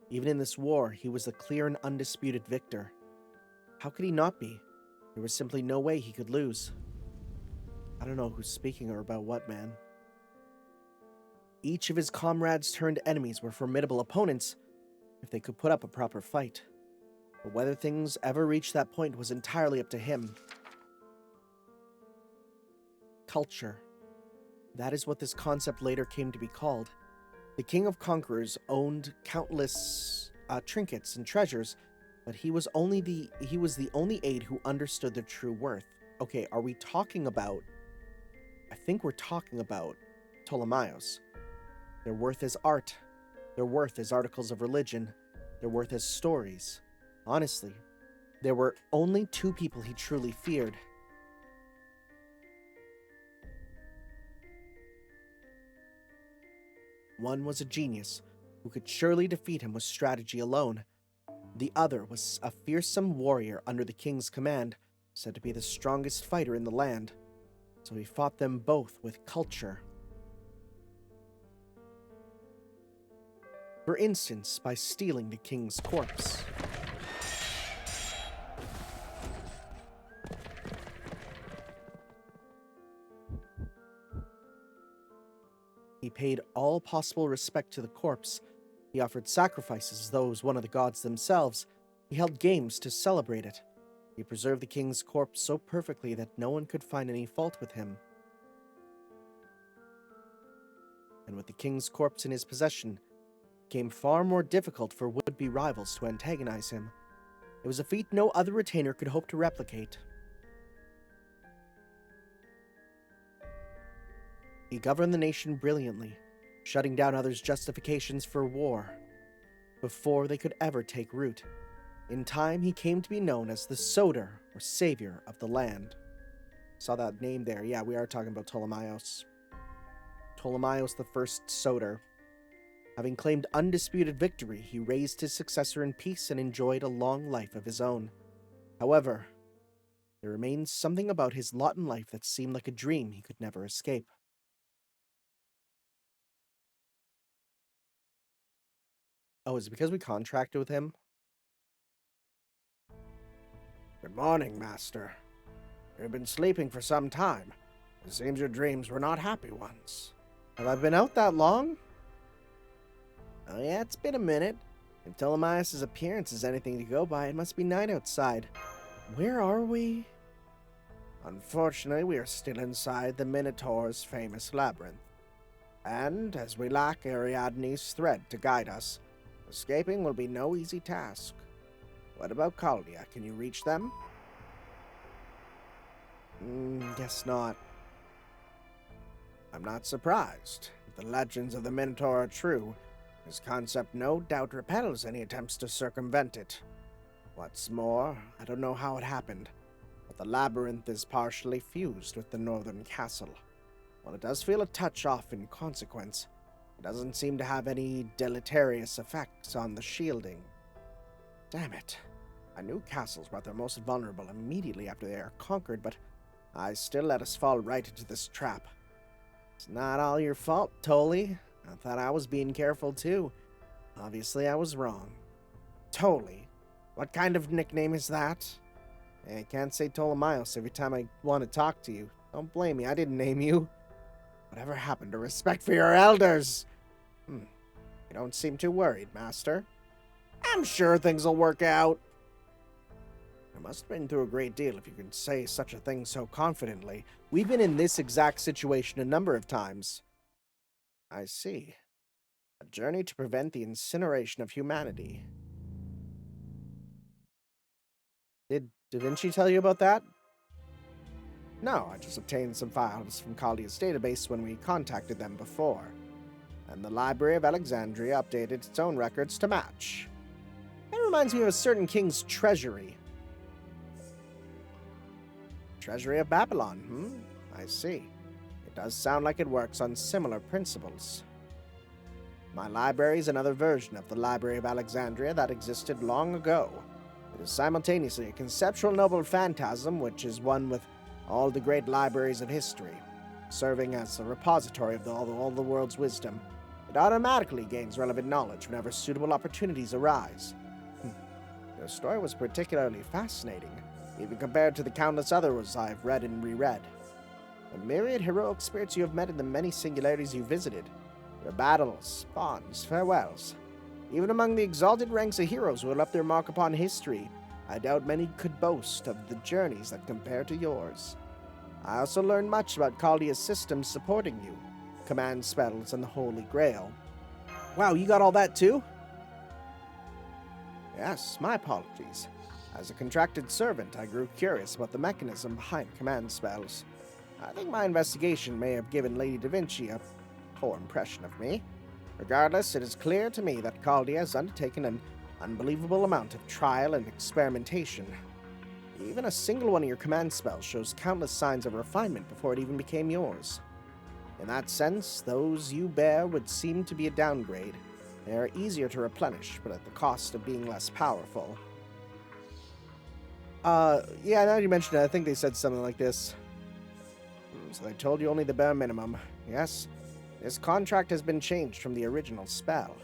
Even in this war, he was the clear and undisputed victor. How could he not be? There was simply no way he could lose. I don't know who's speaking or about what, man. Each of his comrades turned enemies were formidable opponents if they could put up a proper fight. But whether things ever reached that point was entirely up to him. Culture. That is what this concept later came to be called. The King of Conquerors owned countless trinkets and treasures, but he was the only aide who understood their true worth. Okay, are we talking about? I think we're talking about Ptolemaeus. Their worth is art. Their worth is articles of religion. Their worth is stories. Honestly, there were only two people he truly feared. One was a genius who could surely defeat him with strategy alone. The other was a fearsome warrior under the king's command, said to be the strongest fighter in the land. So he fought them both with culture. For instance, by stealing the king's corpse. He paid all possible respect to the corpse. He offered sacrifices, though as one of the gods themselves. He held games to celebrate it. He preserved the king's corpse so perfectly that no one could find any fault with him. And with the king's corpse in his possession, it became far more difficult for would-be rivals to antagonize him. It was a feat no other retainer could hope to replicate. He governed the nation brilliantly, shutting down others' justifications for war before they could ever take root. In time, he came to be known as the Soter, or Savior of the land. Saw that name there. Yeah, we are talking about Ptolemaeus. Ptolemaeus the First Soter. Having claimed undisputed victory, he raised his successor in peace and enjoyed a long life of his own. However, there remains something about his lot in life that seemed like a dream he could never escape. Oh, is it because we contracted with him? Good morning, Master. You've been sleeping for some time. It seems your dreams were not happy ones. Have I been out that long? Oh yeah, it's been a minute. If Ptolemaeus' appearance is anything to go by, it must be night outside. Where are we? Unfortunately, we are still inside the Minotaur's famous labyrinth. And, as we lack Ariadne's thread to guide us, escaping will be no easy task. What about Chaldea? Can you reach them? Guess not. I'm not surprised. If the legends of the Minotaur are true, his concept no doubt repels any attempts to circumvent it. What's more, I don't know how it happened, but the labyrinth is partially fused with the northern castle. While it does feel a touch off in consequence, it doesn't seem to have any deleterious effects on the shielding. Damn it. I knew castles were at their most vulnerable immediately after they are conquered, but I still let us fall right into this trap. It's not all your fault, Tolly. I thought I was being careful too. Obviously I was wrong. Tolly? What kind of nickname is that? I can't say Ptolemaeus every time I want to talk to you. Don't blame me, I didn't name you. Whatever happened to respect for your elders? You don't seem too worried, Master. I'm sure things will work out. You must have been through a great deal if you can say such a thing so confidently. We've been in this exact situation a number of times. I see. A journey to prevent the incineration of humanity. Did Da Vinci tell you about that? No, I just obtained some files from Chaldea's database when we contacted them before. And the Library of Alexandria updated its own records to match. That reminds me of a certain king's treasury. Treasury of Babylon, I see. It does sound like it works on similar principles. My library is another version of the Library of Alexandria that existed long ago. It is simultaneously a conceptual noble phantasm, which is one with all the great libraries of history, serving as a repository of all the world's wisdom. It automatically gains relevant knowledge whenever suitable opportunities arise. Your story was particularly fascinating, even compared to the countless others I've read and reread. The myriad heroic spirits you have met in the many singularities you visited, your battles, bonds, farewells. Even among the exalted ranks of heroes who have left their mark upon history, I doubt many could boast of the journeys that compare to yours. I also learned much about Chaldea's systems supporting you, command spells, and the Holy Grail. Wow, you got all that too? Yes, my apologies. As a contracted servant, I grew curious about the mechanism behind command spells. I think my investigation may have given Lady Da Vinci a poor impression of me. Regardless, it is clear to me that Caldia has undertaken an unbelievable amount of trial and experimentation. Even a single one of your command spells shows countless signs of refinement before it even became yours. In that sense, those you bear would seem to be a downgrade. They are easier to replenish, but at the cost of being less powerful. Yeah, now you mentioned it, I think they said something like this. So they told you only the bare minimum. Yes, this contract has been changed from the original spell.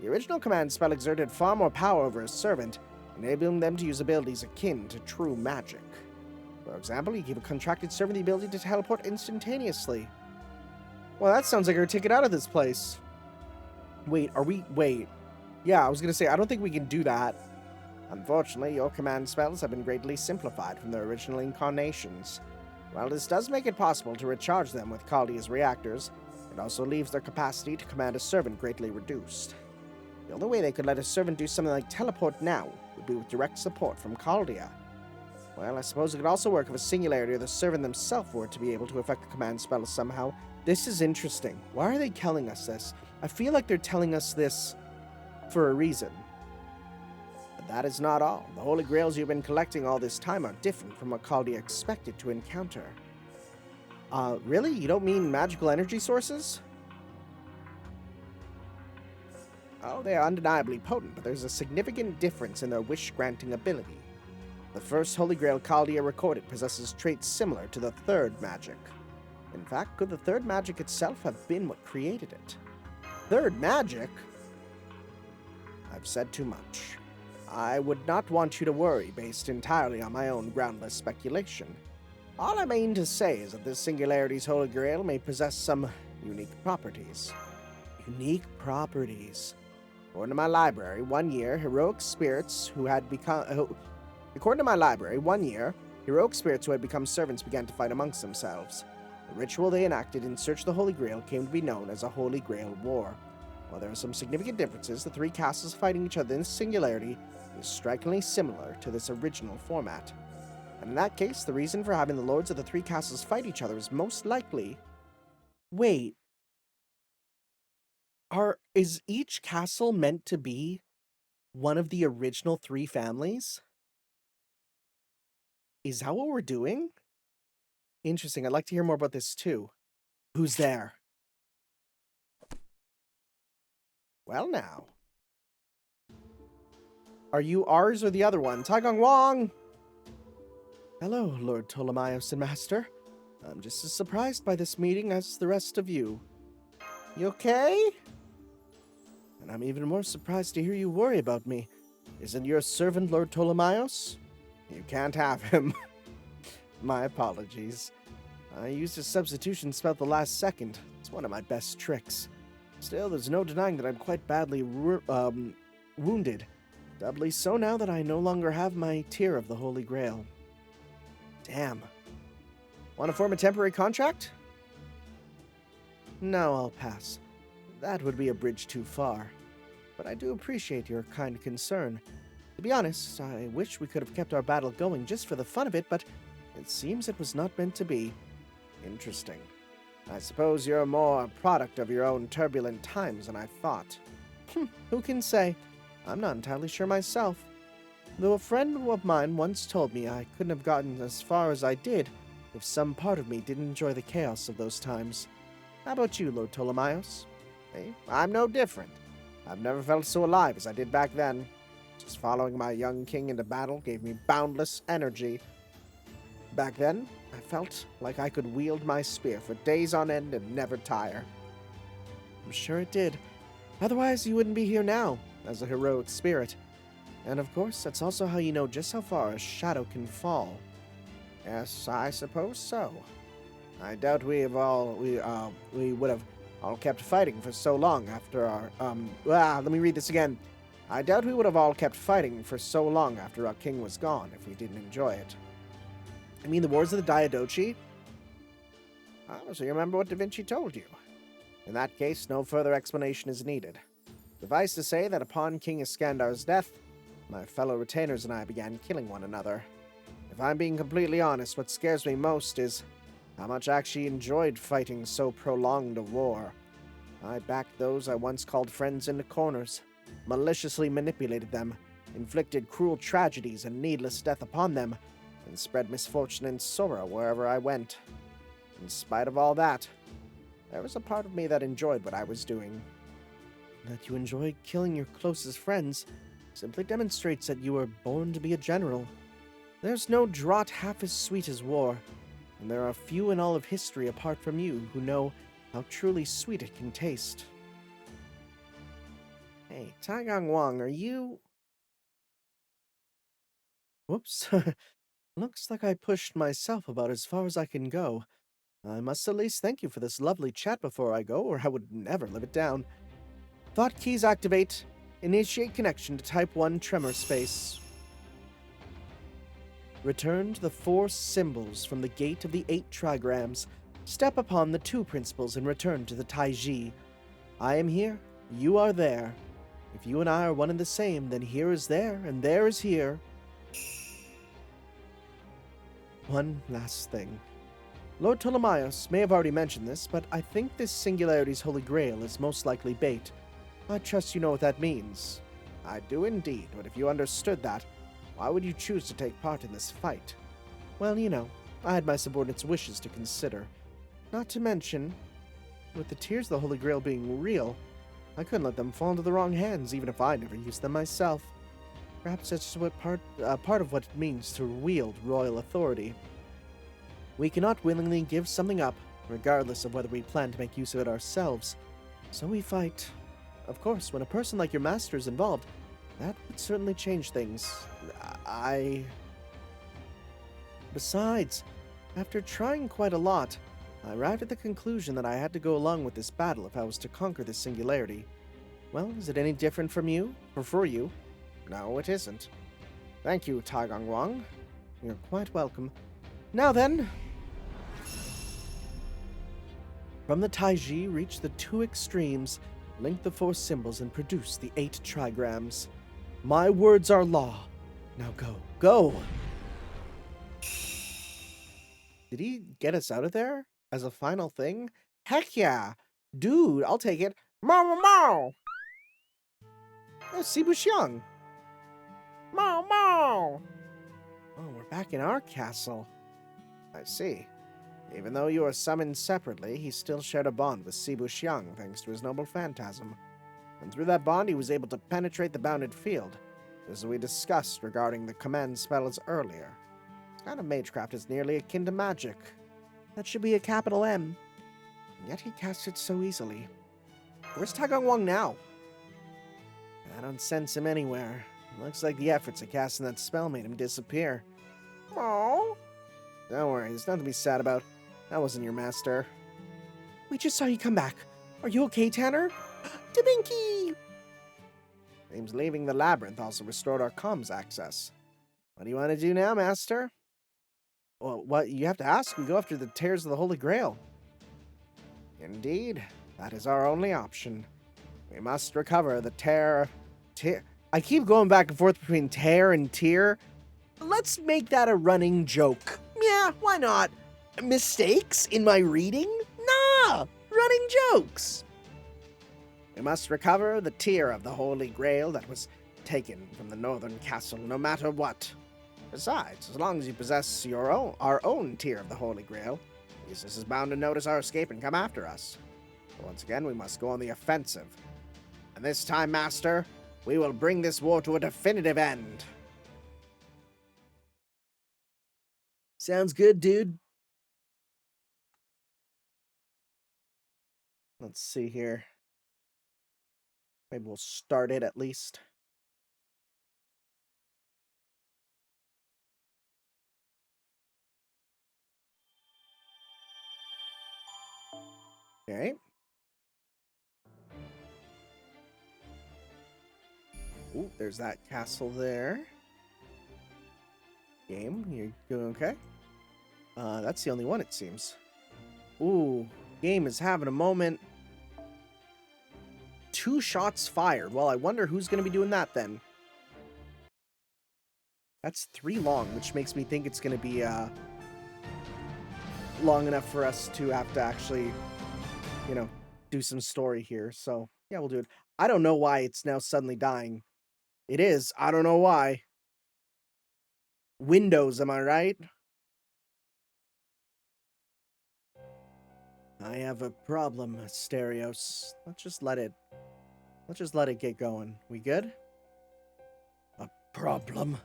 The original command spell exerted far more power over a servant, enabling them to use abilities akin to true magic. For example, you give a contracted servant the ability to teleport instantaneously. Well, that sounds like our ticket out of this place. Wait. Yeah, I was gonna say, I don't think we can do that. Unfortunately, your command spells have been greatly simplified from their original incarnations. While this does make it possible to recharge them with Caldia's reactors, it also leaves their capacity to command a servant greatly reduced. The only way they could let a servant do something like teleport now would be with direct support from Caldia. Well, I suppose it could also work if a singularity or the servant themselves were to be able to affect the command spell somehow. This is interesting. Why are they telling us this? I feel like they're telling us this for a reason. But that is not all. The Holy Grails you've been collecting all this time are different from what Caldia expected to encounter. Really? You don't mean magical energy sources? Oh, they are undeniably potent, but there's a significant difference in their wish-granting ability. The first Holy Grail Caldia recorded possesses traits similar to the third magic. In fact, could the third magic itself have been what created it? Third magic? I've said too much. I would not want you to worry based entirely on my own groundless speculation. All I mean to say is that this singularity's Holy Grail may possess some unique properties. Unique properties. According to my library, one year, heroic spirits who had become servants began to fight amongst themselves. The ritual they enacted in search of the Holy Grail came to be known as a Holy Grail War. While there are some significant differences, the three castles fighting each other in singularity is strikingly similar to this original format. And in that case, the reason for having the lords of the three castles fight each other is most likely... Wait. Is each castle meant to be one of the original three families? Is that what we're doing? Interesting. I'd like to hear more about this too. Who's there? Well now. Are you ours or the other one? Taigong Wong! Hello, Lord Ptolemaeus and Master. I'm just as surprised by this meeting as the rest of you. You okay? And I'm even more surprised to hear you worry about me. Isn't your servant Lord Ptolemaeus? You can't have him. My apologies. I used a substitution spell at the last second. It's one of my best tricks. Still, there's no denying that I'm quite badly wounded. Doubly so now that I no longer have my tier of the Holy Grail. Damn. Want to form a temporary contract? No, I'll pass. That would be a bridge too far. But I do appreciate your kind concern. To be honest, I wish we could have kept our battle going just for the fun of it, but it seems it was not meant to be. Interesting. I suppose you're more a product of your own turbulent times than I thought. Who can say? I'm not entirely sure myself. Though a friend of mine once told me I couldn't have gotten as far as I did if some part of me didn't enjoy the chaos of those times. How about you, Lord Ptolemaeus? Hey, I'm no different. I've never felt so alive as I did back then. Just following my young king into battle gave me boundless energy. Back then, I felt like I could wield my spear for days on end and never tire. I'm sure it did. Otherwise, you wouldn't be here now, as a heroic spirit. And of course, that's also how you know just how far a shadow can fall. Yes, I suppose so. I doubt we would have all kept fighting for so long after our, let me read this again. I doubt we would have all kept fighting for so long after our king was gone if we didn't enjoy it. I mean the Wars of the Diadochi? Oh, so you remember what Da Vinci told you. In that case, no further explanation is needed. Suffice to say that upon King Iskandar's death, My fellow retainers and I began killing one another. If I'm being completely honest, what scares me most is how much I actually enjoyed fighting so prolonged a war. I backed those I once called friends into corners, maliciously manipulated them, inflicted cruel tragedies and needless death upon them, and spread misfortune and sorrow wherever I went. In spite of all that, there was a part of me that enjoyed what I was doing. That you enjoy killing your closest friends simply demonstrates that you were born to be a general. There's no draught half as sweet as war, and there are few in all of history apart from you who know how truly sweet it can taste. Hey, Taigang Wang, are you... Whoops. Looks like I pushed myself about as far as I can go. I must at least thank you for this lovely chat before I go, or I would never live it down. Thought keys activate. Initiate connection to Type 1 Tremor Space. Return to the 4 symbols from the Gate of the 8 Trigrams. Step upon the 2 principles and return to the Taiji. I am here, you are there. If you and I are one and the same, then here is there, and there is here. One last thing. Lord Ptolemaeus may have already mentioned this, but I think this Singularity's Holy Grail is most likely bait. I trust you know what that means. I do indeed, but if you understood that, why would you choose to take part in this fight? Well, you know, I had my subordinates' wishes to consider. Not to mention, with the tears of the Holy Grail being real, I couldn't let them fall into the wrong hands, even if I never used them myself. Perhaps that's just what part of what it means to wield royal authority. We cannot willingly give something up, regardless of whether we plan to make use of it ourselves. So we fight. Of course, when a person like your master is involved, that would certainly change things. Besides, after trying quite a lot, I arrived at the conclusion that I had to go along with this battle if I was to conquer this singularity. Well, is it any different from you, or for you? No, it isn't. Thank you, Taigang Wang. You're quite welcome. Now then... From the Taiji, reach the 2 extremes, link the 4 symbols, and produce the 8 trigrams. My words are law. Now go. Go! Did he get us out of there? As a final thing? Heck yeah! Dude, I'll take it. Mau mau mau! Oh, Sibu Xiang! Mau mau! Oh, we're back in our castle. I see. Even though you are summoned separately, he still shared a bond with Sibu Xiang thanks to his noble phantasm. And through that bond, he was able to penetrate the bounded field, as we discussed regarding the command spells earlier. This kind of magecraft is nearly akin to magic. That should be a capital M. And yet he casts it so easily. Where's Taigang Wang now? I don't sense him anywhere. Looks like the efforts of casting that spell made him disappear. Oh. Don't worry, there's nothing to be sad about. That wasn't your master. We just saw you come back. Are you okay, Tanner? Tabinky! Seems leaving the labyrinth also restored our comms access. What do you want to do now, master? Well, what you have to ask, we go after the tears of the Holy Grail. Indeed, that is our only option. We must recover the tear... I keep going back and forth between tear and tear. Let's make that a running joke. Yeah, why not? Mistakes in my reading? Nah! Running jokes! We must recover the tear of the Holy Grail that was taken from the northern castle, no matter what. Besides, as long as you possess our own tear of the Holy Grail, Jesus is bound to notice our escape and come after us. So once again, we must go on the offensive. And this time, Master, we will bring this war to a definitive end. Sounds good, dude. Let's see here. Maybe we'll start it at least. Okay. Ooh, there's that castle there. Game, you're doing okay? That's the only one, it seems. Ooh, game is having a moment. 2 shots fired. Well, I wonder who's going to be doing that then. That's 3 long, which makes me think it's going to be long enough for us to have to actually, you know, do some story here. So, yeah, we'll do it. I don't know why it's now suddenly dying. It is. I don't know why. Windows, am I right? I have a problem, Asterios. Let's just let it get going. We good? A problem?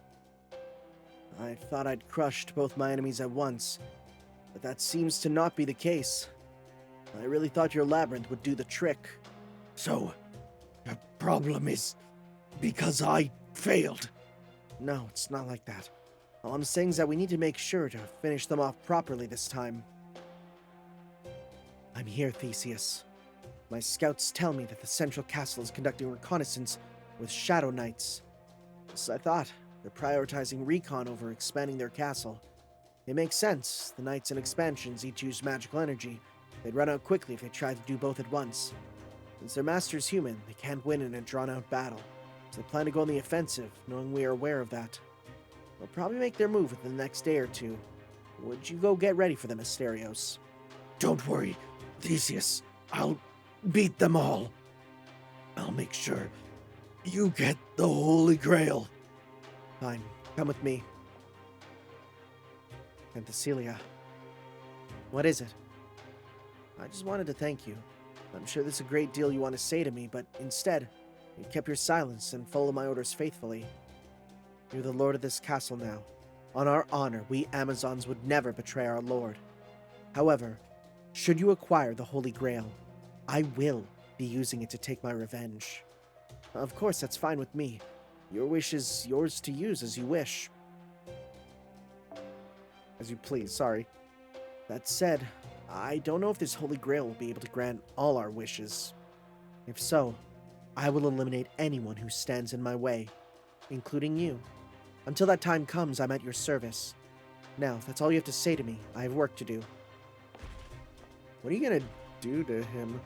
I thought I'd crushed both my enemies at once, but that seems to not be the case. I really thought your labyrinth would do the trick. So, the problem is because I failed? No, it's not like that. All I'm saying is that we need to make sure to finish them off properly this time. I'm here, Theseus. My scouts tell me that the central castle is conducting reconnaissance with Shadow Knights. As I thought, they're prioritizing recon over expanding their castle. It makes sense. The knights and expansions each use magical energy. They'd run out quickly if they tried to do both at once. Since their master's human, they can't win in a drawn-out battle, so they plan to go on the offensive, knowing we are aware of that. They'll probably make their move within the next day or two. Would you go get ready for them, Asterios? Don't worry, Theseus. I'll beat them all. I'll make sure you get the Holy Grail. Fine, come with me. Penthesilea. What is it? I just wanted to thank you. I'm sure there's a great deal you want to say to me, but instead, you kept your silence and followed my orders faithfully. You're the lord of this castle now. On our honor, we Amazons would never betray our lord. However, should you acquire the Holy Grail, I will be using it to take my revenge. Of course, that's fine with me. Your wish is yours to use as you wish. As you please, sorry. That said, I don't know if this Holy Grail will be able to grant all our wishes. If so, I will eliminate anyone who stands in my way, including you. Until that time comes, I'm at your service. Now, if that's all you have to say to me, I have work to do. What are you gonna do to him?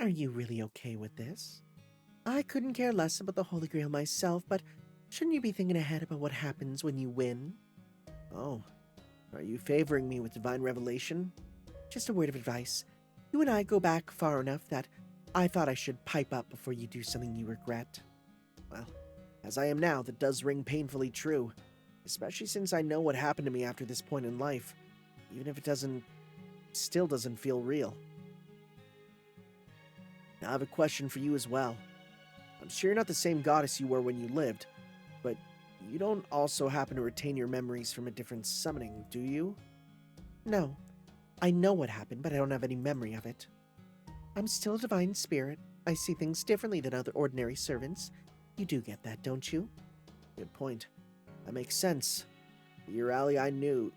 Are you really okay with this? I couldn't care less about the Holy Grail myself, but shouldn't you be thinking ahead about what happens when you win? Oh, are you favoring me with divine revelation? Just a word of advice. You and I go back far enough that I thought I should pipe up before you do something you regret. Well, as I am now, that does ring painfully true, especially since I know what happened to me after this point in life, even if it still doesn't feel real. Now I have a question for you as well. I'm sure you're not the same goddess you were when you lived, but you don't also happen to retain your memories from a different summoning, do you? No. I know what happened, but I don't have any memory of it. I'm still a divine spirit. I see things differently than other ordinary servants. You do get that, don't you? Good point. That makes sense. Uriali I knew.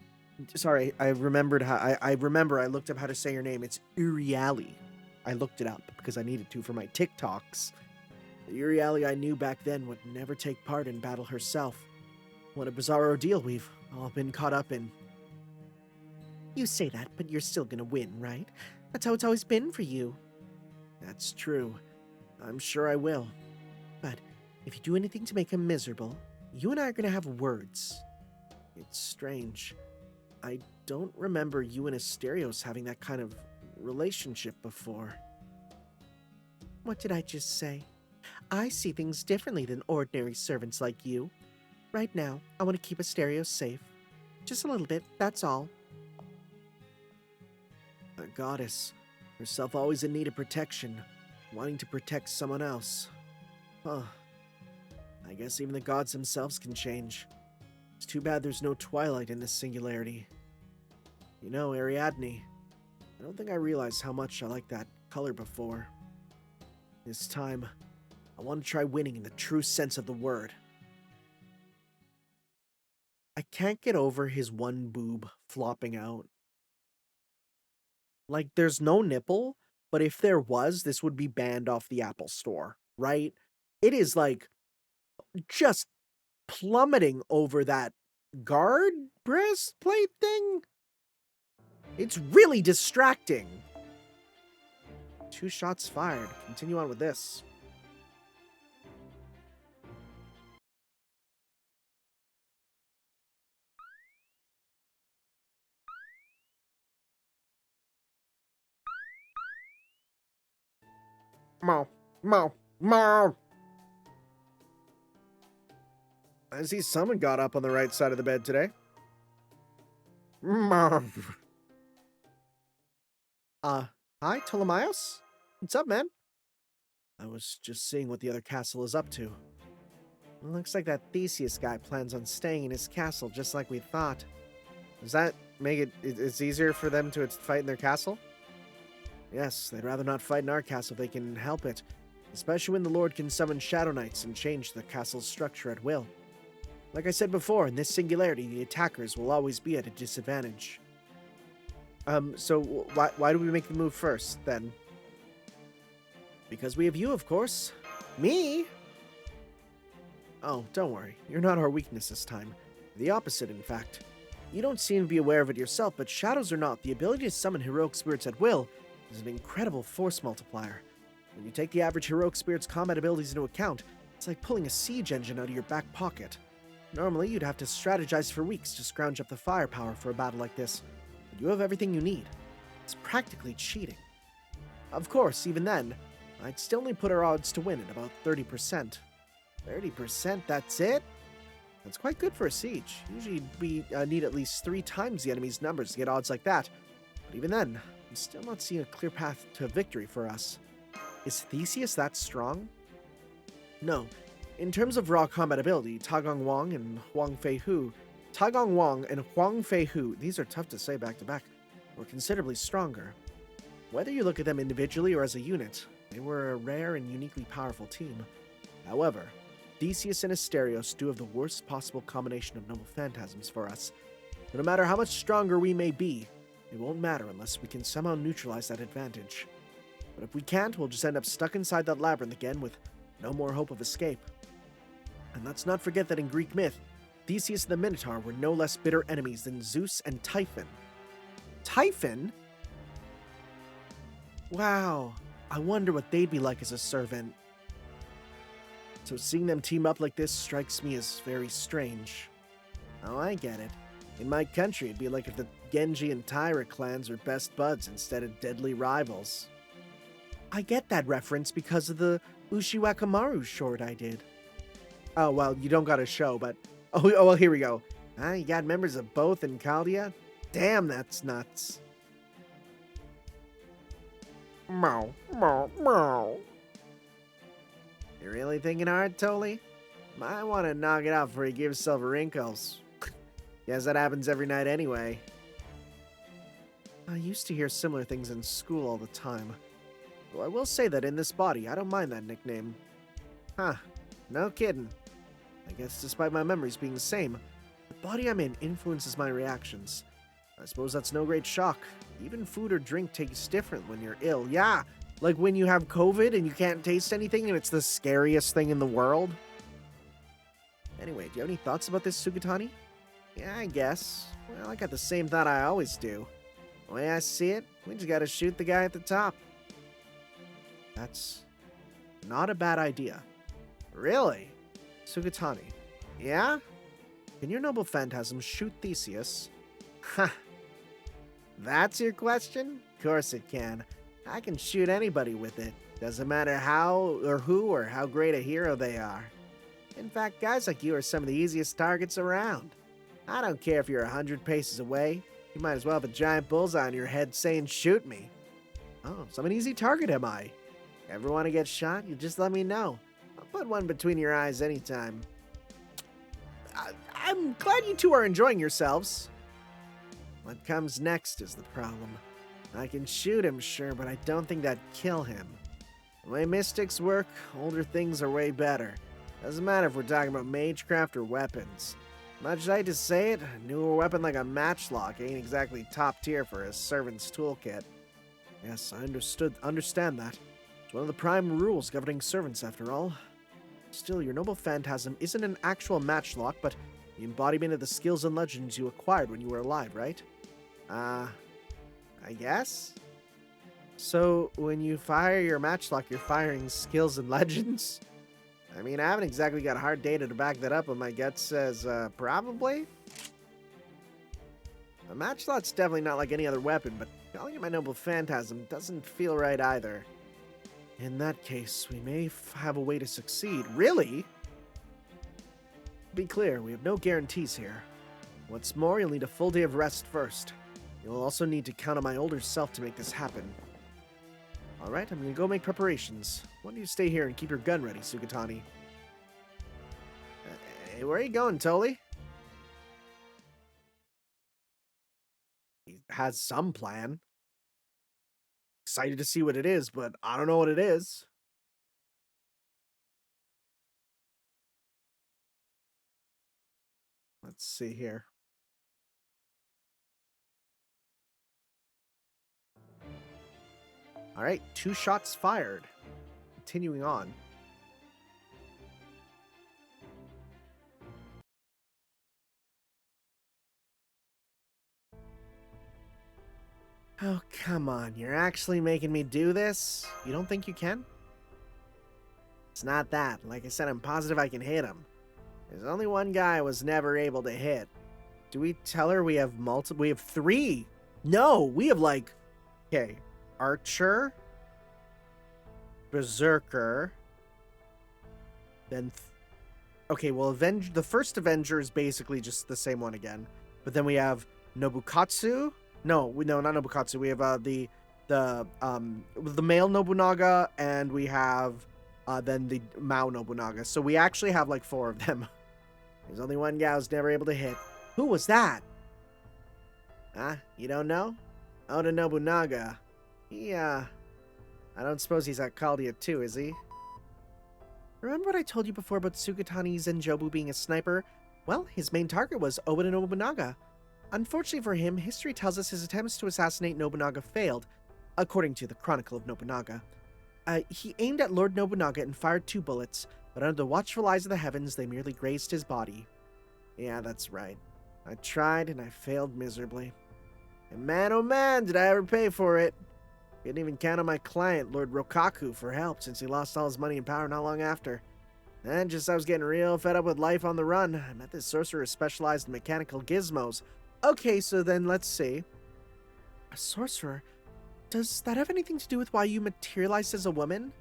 Sorry, I remembered how I remember I looked up how to say your name. It's Uriali. I looked it up because I needed to for my TikToks. The Uriali I knew back then would never take part in battle herself. What a bizarre ordeal we've all been caught up in. You say that, but you're still gonna win, right? That's how it's always been for you. That's true. I'm sure I will. But if you do anything to make him miserable, you and I are gonna have words. It's strange. I don't remember you and Asterios having that kind of relationship before. What did I just say? I see things differently than ordinary servants like you. Right now, I want to keep Asterios safe. Just a little bit, that's all. A goddess, herself always in need of protection, wanting to protect someone else. Huh. I guess even the gods themselves can change. It's too bad there's no twilight in this singularity. You know, Ariadne, I don't think I realized how much I liked that color before. This time, I want to try winning in the true sense of the word. I can't get over his one boob flopping out. Like, there's no nipple, but if there was, this would be banned off the Apple Store, right? It is, like, just plummeting over that guard breastplate thing. It's really distracting. 2 shots fired. Continue on with this. Mo, mo, mo. I see someone got up on the right side of the bed today. Mom. Hi, Ptolemaeus? What's up, man? I was just seeing what the other castle is up to. It looks like that Theseus guy plans on staying in his castle just like we thought. Does that make it's easier for them to fight in their castle? Yes, they'd rather not fight in our castle if they can help it, especially when the Lord can summon Shadow Knights and change the castle's structure at will. Like I said before, in this singularity, the attackers will always be at a disadvantage. So why do we make the move first, then? Because we have you, of course. Me? Oh, don't worry. You're not our weakness this time. The opposite, in fact. You don't seem to be aware of it yourself, but shadows or not, the ability to summon heroic spirits at will is an incredible force multiplier. When you take the average heroic spirit's combat abilities into account, it's like pulling a siege engine out of your back pocket. Normally, you'd have to strategize for weeks to scrounge up the firepower for a battle like this, but you have everything you need. It's practically cheating. Of course, even then, I'd still only put our odds to win at about 30%. 30%, that's it? That's quite good for a siege. Usually we need at least 3 times the enemy's numbers to get odds like that. But even then, I'm still not seeing a clear path to victory for us. Is Theseus that strong? No. In terms of raw combat ability, Tagong Wang and Huang Feihu, these are tough to say back to back, were considerably stronger. Whether you look at them individually or as a unit, they were a rare and uniquely powerful team. However, Theseus and Asterios do have the worst possible combination of noble phantasms for us. But no matter how much stronger we may be, it won't matter unless we can somehow neutralize that advantage. But if we can't, we'll just end up stuck inside that labyrinth again with no more hope of escape. And let's not forget that in Greek myth, Theseus and the Minotaur were no less bitter enemies than Zeus and Typhon. Typhon? Wow, I wonder what they'd be like as a servant. So seeing them team up like this strikes me as very strange. Oh, I get it. In my country, it'd be like if the Genji and Taira clans were best buds instead of deadly rivals. I get that reference because of the Ushiwakamaru short I did. Oh, well, you don't got a show, but... Oh, well, here we go. You got members of both in Chaldea? Damn, that's nuts. Meow, meow, meow. You really thinking hard, Toli? Might want to knock it out before he gives himself wrinkles. Guess that happens every night anyway. I used to hear similar things in school all the time. Though I will say that in this body, I don't mind that nickname. Huh, no kidding. I guess despite my memories being the same, the body I'm in influences my reactions. I suppose that's no great shock. Even food or drink tastes different when you're ill. Yeah, like when you have COVID and you can't taste anything and it's the scariest thing in the world. Anyway, do you have any thoughts about this, Sugatani? Yeah, I guess. Well, I got the same thought I always do. The way I see it, we just gotta shoot the guy at the top. That's not a bad idea. Really? Sugatani. Yeah? Can your noble phantasm shoot Theseus? Ha! That's your question? Of course it can. I can shoot anybody with it. Doesn't matter how or who or how great a hero they are. In fact, guys like you are some of the easiest targets around. I don't care if you're 100 paces away. You might as well have a giant bullseye on your head saying, "Shoot me." Oh, so I'm an easy target, am I? Ever want to get shot? You just let me know. I'll put one between your eyes anytime. I'm glad you two are enjoying yourselves. What comes next is the problem. I can shoot him, sure, but I don't think that'd kill him. The way mystics work, older things are way better. Doesn't matter if we're talking about magecraft or weapons. Much as I hate to say it, a newer weapon like a matchlock ain't exactly top tier for a servant's toolkit. Yes, I understand that. It's one of the prime rules governing servants, after all. Still, your noble phantasm isn't an actual matchlock, but the embodiment of the skills and legends you acquired when you were alive, right? I guess? So, when you fire your matchlock, you're firing skills and legends? I mean, I haven't exactly got hard data to back that up, but my gut says, probably? A matchlock's definitely not like any other weapon, but calling it my noble phantasm doesn't feel right either. In that case, we may have a way to succeed. Really? Be clear, we have no guarantees here. What's more, you'll need a full day of rest first. You'll also need to count on my older self to make this happen. Alright, I'm gonna go make preparations. Why don't you stay here and keep your gun ready, Sukatani? Hey, where are you going, Toli? He has some plan. Excited to see what it is, but I don't know what it is. Let's see here. All right, 2 shots fired. Continuing on. Oh, come on. You're actually making me do this? You don't think you can? It's not that. Like I said, I'm positive I can hit him. There's only one guy I was never able to hit. Do we tell her we have multiple? We have 3. No, we have like... Okay. Archer. Berserker. Then... Okay, well, the first Avenger is basically just the same one again. But then we have Nobukatsu. No, not Nobukatsu. We have the male Nobunaga, and we have then the Mao Nobunaga. So we actually have like 4 of them. There's only one guy I was never able to hit. Who was that? Huh? You don't know? Oda Nobunaga. He, I don't suppose he's at Caldia too, is he? Remember what I told you before about Sukatani Zenjobu being a sniper? Well, his main target was Oda Nobunaga. Unfortunately for him, history tells us his attempts to assassinate Nobunaga failed, according to the Chronicle of Nobunaga. He aimed at Lord Nobunaga and fired 2 bullets, but under the watchful eyes of the heavens, they merely grazed his body. Yeah, that's right. I tried and I failed miserably. And man, oh man, did I ever pay for it. Didn't even count on my client, Lord Rokaku, for help since he lost all his money and power not long after. And just as I was getting real fed up with life on the run, I met this sorcerer specialized in mechanical gizmos. Okay, so then let's see. A sorcerer? Does that have anything to do with why you materialized as a woman?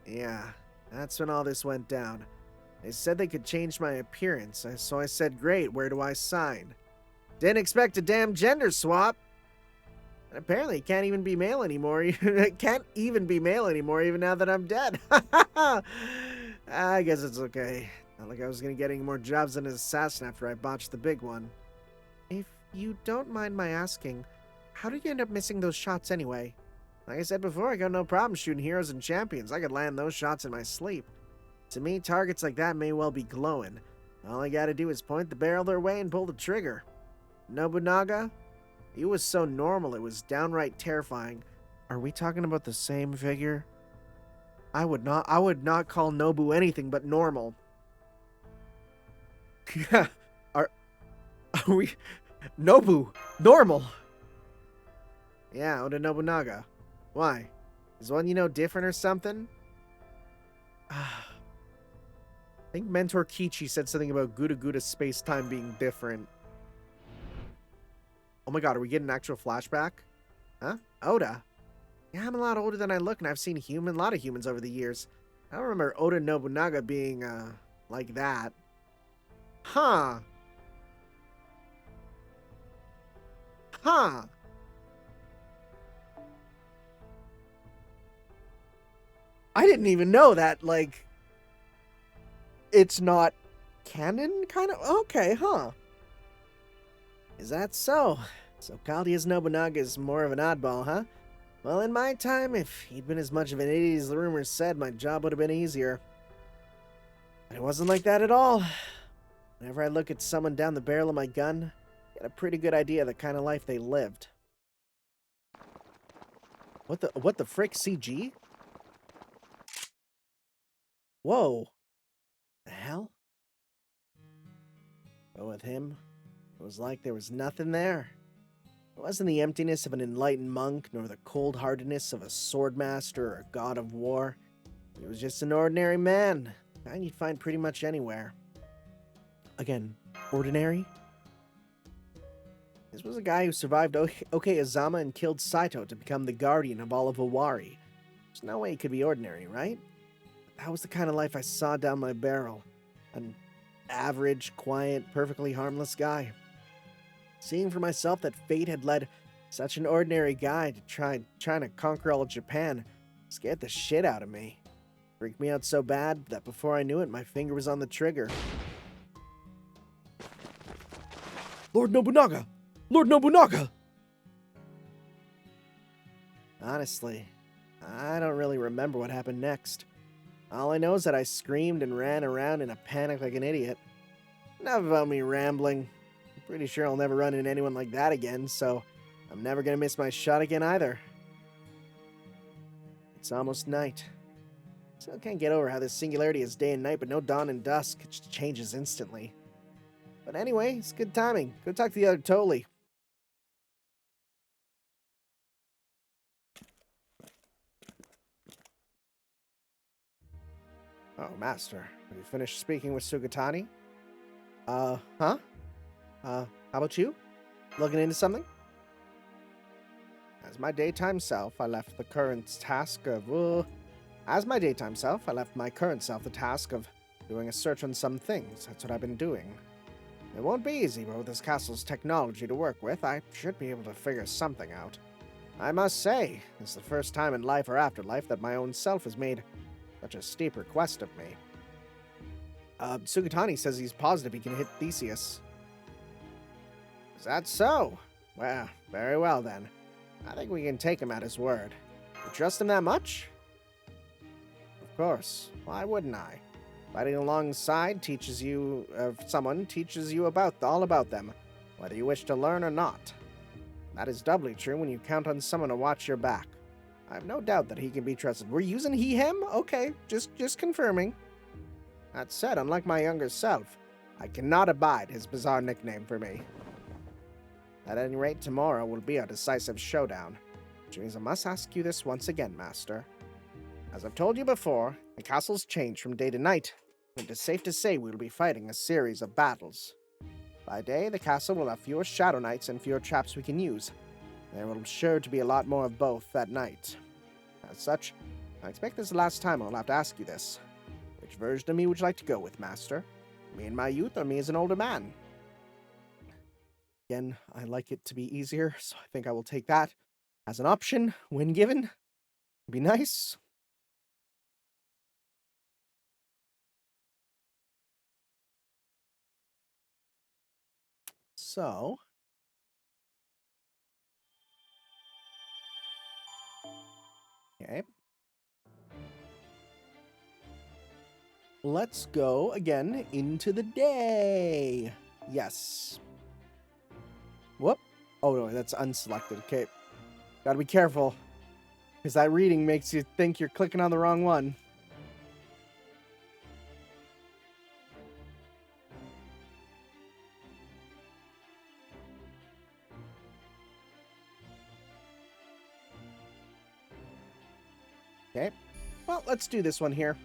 Yeah, that's when all this went down. They said they could change my appearance, so I said, great, where do I sign? Didn't expect a damn gender swap. And apparently can't even be male anymore. Can't even be male anymore even now that I'm dead. I guess it's okay. Not like I was going to get any more jobs than an assassin after I botched the big one. If you don't mind my asking, how did you end up missing those shots anyway? Like I said before, I got no problem shooting heroes and champions. I could land those shots in my sleep. To me, targets like that may well be glowing. All I gotta do is point the barrel their way and pull the trigger. Nobunaga? He was so normal it was downright terrifying. Are we talking about the same figure? I would not call Nobu anything but normal. are we... Nobu! Normal! Yeah, Oda Nobunaga. Why? Is one you know different or something? I think Mentor Kichi said something about Guda Guda space-time being different. Oh my god, are we getting an actual flashback? Huh? Oda? Yeah, I'm a lot older than I look, and I've seen a lot of humans over the years. I don't remember Oda Nobunaga being, like that. Huh. Huh. I didn't even know that, like, it's not canon, kind of? Okay, huh. Is that so? So Caldia's Nobunaga is more of an oddball, huh? Well, in my time, if he'd been as much of an idiot as the rumors said, my job would have been easier. But it wasn't like that at all. Whenever I look at someone down the barrel of my gun, I get a pretty good idea of the kind of life they lived. What the frick, CG? Whoa. The hell? But with him, it was like there was nothing there. It wasn't the emptiness of an enlightened monk, nor the cold-heartedness of a swordmaster or a god of war. He was just an ordinary man, the kind you'd find pretty much anywhere. Again, ordinary? This was a guy who survived Okayazama and killed Saito to become the guardian of all of Owari. There's no way he could be ordinary, right? That was the kind of life I saw down my barrel. An average, quiet, perfectly harmless guy. Seeing for myself that fate had led such an ordinary guy to trying to conquer all of Japan scared the shit out of me. Freaked me out so bad that before I knew it, my finger was on the trigger. Lord Nobunaga! Lord Nobunaga! Honestly, I don't really remember what happened next. All I know is that I screamed and ran around in a panic like an idiot. Enough about me rambling. I'm pretty sure I'll never run into anyone like that again, so I'm never gonna miss my shot again either. It's almost night. Still can't get over how this singularity is day and night, but no dawn and dusk. It just changes instantly. But anyway, it's good timing. Go talk to the other Toli. Oh, Master. Have you finished speaking with Sugatani? Huh? How about you? Looking into something? As my daytime self, I left my current self the task of doing a search on some things. That's what I've been doing. It won't be easy, but with this castle's technology to work with, I should be able to figure something out. I must say, it's the first time in life or afterlife that my own self has made such a steep request of me. Sugatani says he's positive he can hit Theseus. Is that so? Well, very well then. I think we can take him at his word. You trust him that much? Of course. Why wouldn't I? Fighting alongside someone teaches you all about them, whether you wish to learn or not. That is doubly true when you count on someone to watch your back. I have no doubt that he can be trusted. We're using he/him? Okay, just confirming. That said, unlike my younger self, I cannot abide his bizarre nickname for me. At any rate, tomorrow will be our decisive showdown, which means I must ask you this once again, Master. As I've told you before, the castle's changed from day to night, and it is safe to say we will be fighting a series of battles. By day, the castle will have fewer Shadow Knights and fewer traps we can use. There will sure to be a lot more of both that night. As such, I expect this is the last time I'll have to ask you this. Which version of me would you like to go with, Master? Me in my youth or me as an older man? Again, I like it to be easier, so I think I will take that as an option when given. It'd be nice. So, okay. Let's go again into the day. Yes. Whoop. Oh no, that's unselected. Okay. Gotta be careful, because that reading makes you think you're clicking on the wrong one. Okay. Well, let's do this one here.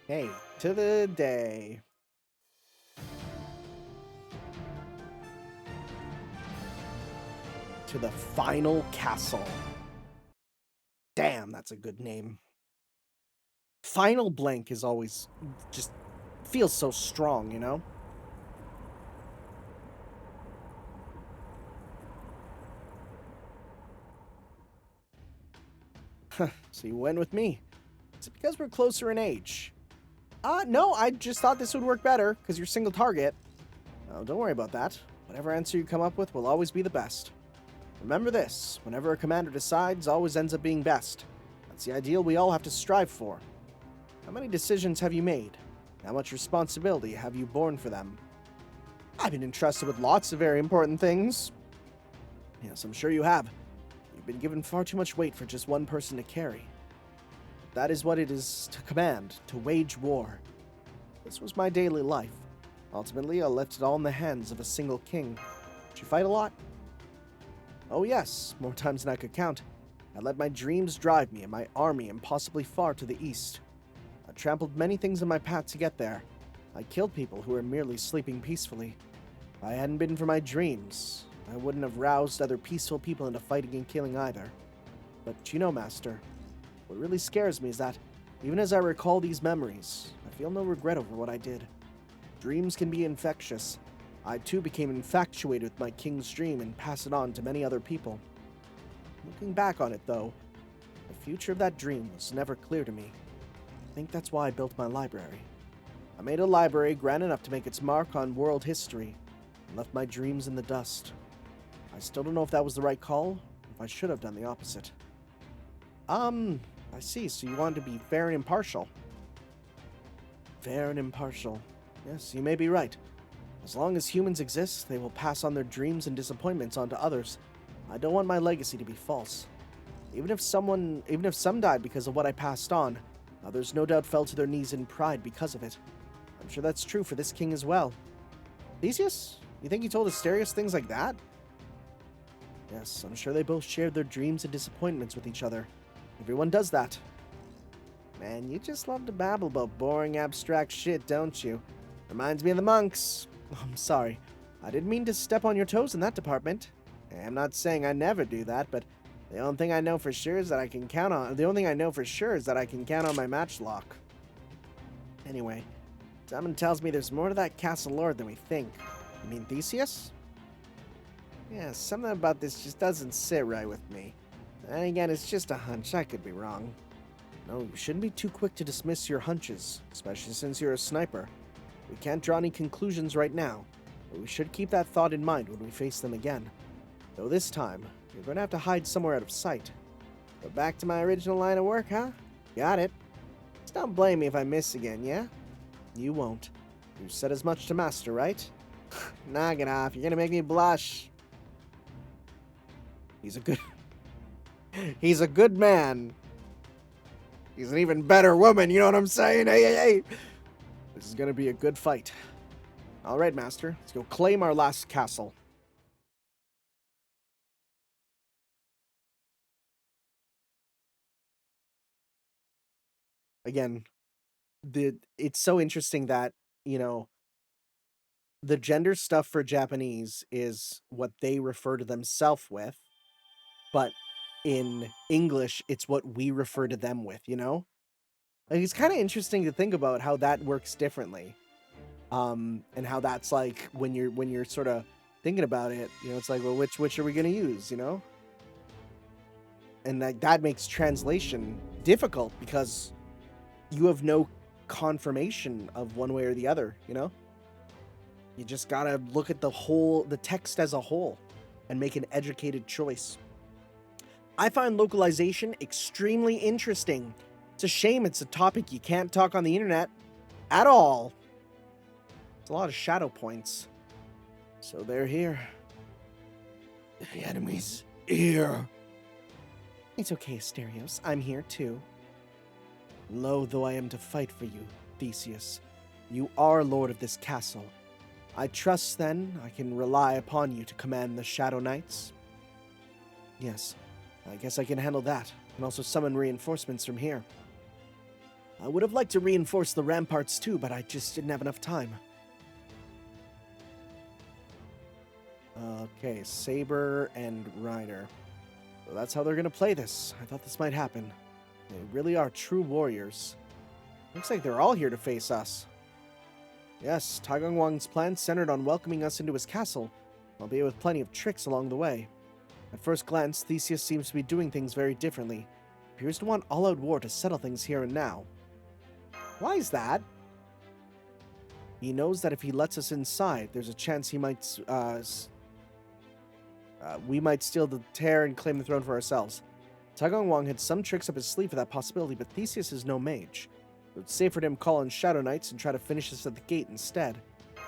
Okay, to the day. To the final castle. Damn, that's a good name. Final blank is always just feels so strong, you know? So you went with me. Is it because we're closer in age? No, I just thought this would work better, because you're single target. Oh, don't worry about that. Whatever answer you come up with will always be the best. Remember this, whenever a commander decides, always ends up being best. That's the ideal we all have to strive for. How many decisions have you made? How much responsibility have you borne for them? I've been entrusted with lots of very important things. Yes, I'm sure you have. You've been given far too much weight for just one person to carry. That is what it is to command, to wage war. This was my daily life. Ultimately, I left it all in the hands of a single king. Did you fight a lot? Oh yes, more times than I could count. I let my dreams drive me and my army impossibly far to the east. I trampled many things in my path to get there. I killed people who were merely sleeping peacefully. If I hadn't been for my dreams, I wouldn't have roused other peaceful people into fighting and killing either. But you know, Master, what really scares me is that, even as I recall these memories, I feel no regret over what I did. Dreams can be infectious. I too became infatuated with my king's dream and passed it on to many other people. Looking back on it, though, the future of that dream was never clear to me. I think that's why I built my library. I made a library grand enough to make its mark on world history, and left my dreams in the dust. I still don't know if that was the right call, or if I should have done the opposite. I see, so you wanted to be fair and impartial. Fair and impartial. Yes, you may be right. As long as humans exist, they will pass on their dreams and disappointments onto others. I don't want my legacy to be false. Even if some died because of what I passed on, others no doubt fell to their knees in pride because of it. I'm sure that's true for this king as well. Theseus? You think he told Asterius things like that? Yes, I'm sure they both shared their dreams and disappointments with each other. Everyone does that. Man, you just love to babble about boring, abstract shit, don't you? Reminds me of the monks. I'm sorry. I didn't mean to step on your toes in that department. I'm not saying I never do that, but the only thing I know for sure is that I can count on my matchlock. Anyway, someone tells me there's more to that castle lord than we think. You mean Theseus? Yeah, something about this just doesn't sit right with me. And again, it's just a hunch. I could be wrong. No, you shouldn't be too quick to dismiss your hunches, especially since you're a sniper. We can't draw any conclusions right now, but we should keep that thought in mind when we face them again. Though this time, you're going to have to hide somewhere out of sight. But back to my original line of work, huh? Got it. Just don't blame me if I miss again, yeah? You won't. You said as much to Master, right? Knock it off. You're going to make me blush. He's a good man. He's an even better woman, you know what I'm saying? Hey. This is going to be a good fight. All right, Master. Let's go claim our last castle. Again, it's so interesting that, you know, the gender stuff for Japanese is what they refer to themselves with, but in English, it's what we refer to them with, you know? Like, it's kind of interesting to think about how that works differently. And how that's like when you're sort of thinking about it, you know, it's like, well, which are we going to use, you know? And that makes translation difficult because you have no confirmation of one way or the other, you know? You just gotta look at the text as a whole and make an educated choice. I find localization extremely interesting. It's a shame it's a topic you can't talk on the internet at all. It's a lot of shadow points. So they're here. The enemy's here. It's okay, Asterios. I'm here too. Loath though I am to fight for you, Theseus, you are lord of this castle. I trust, then, I can rely upon you to command the Shadow Knights? Yes, I guess I can handle that, and also summon reinforcements from here. I would have liked to reinforce the ramparts too, but I just didn't have enough time. Okay, Saber and Rider. So that's how they're going to play this. I thought this might happen. They really are true warriors. Looks like they're all here to face us. Yes, Taigong Wang's plan centered on welcoming us into his castle, albeit with plenty of tricks along the way. At first glance, Theseus seems to be doing things very differently. He appears to want all-out war to settle things here and now. Why is that? He knows that if he lets us inside, there's a chance he might, we might steal the tear and claim the throne for ourselves. Taigong Wang had some tricks up his sleeve for that possibility, but Theseus is no mage. It's safer for him to call on Shadow Knights and try to finish us at the gate instead.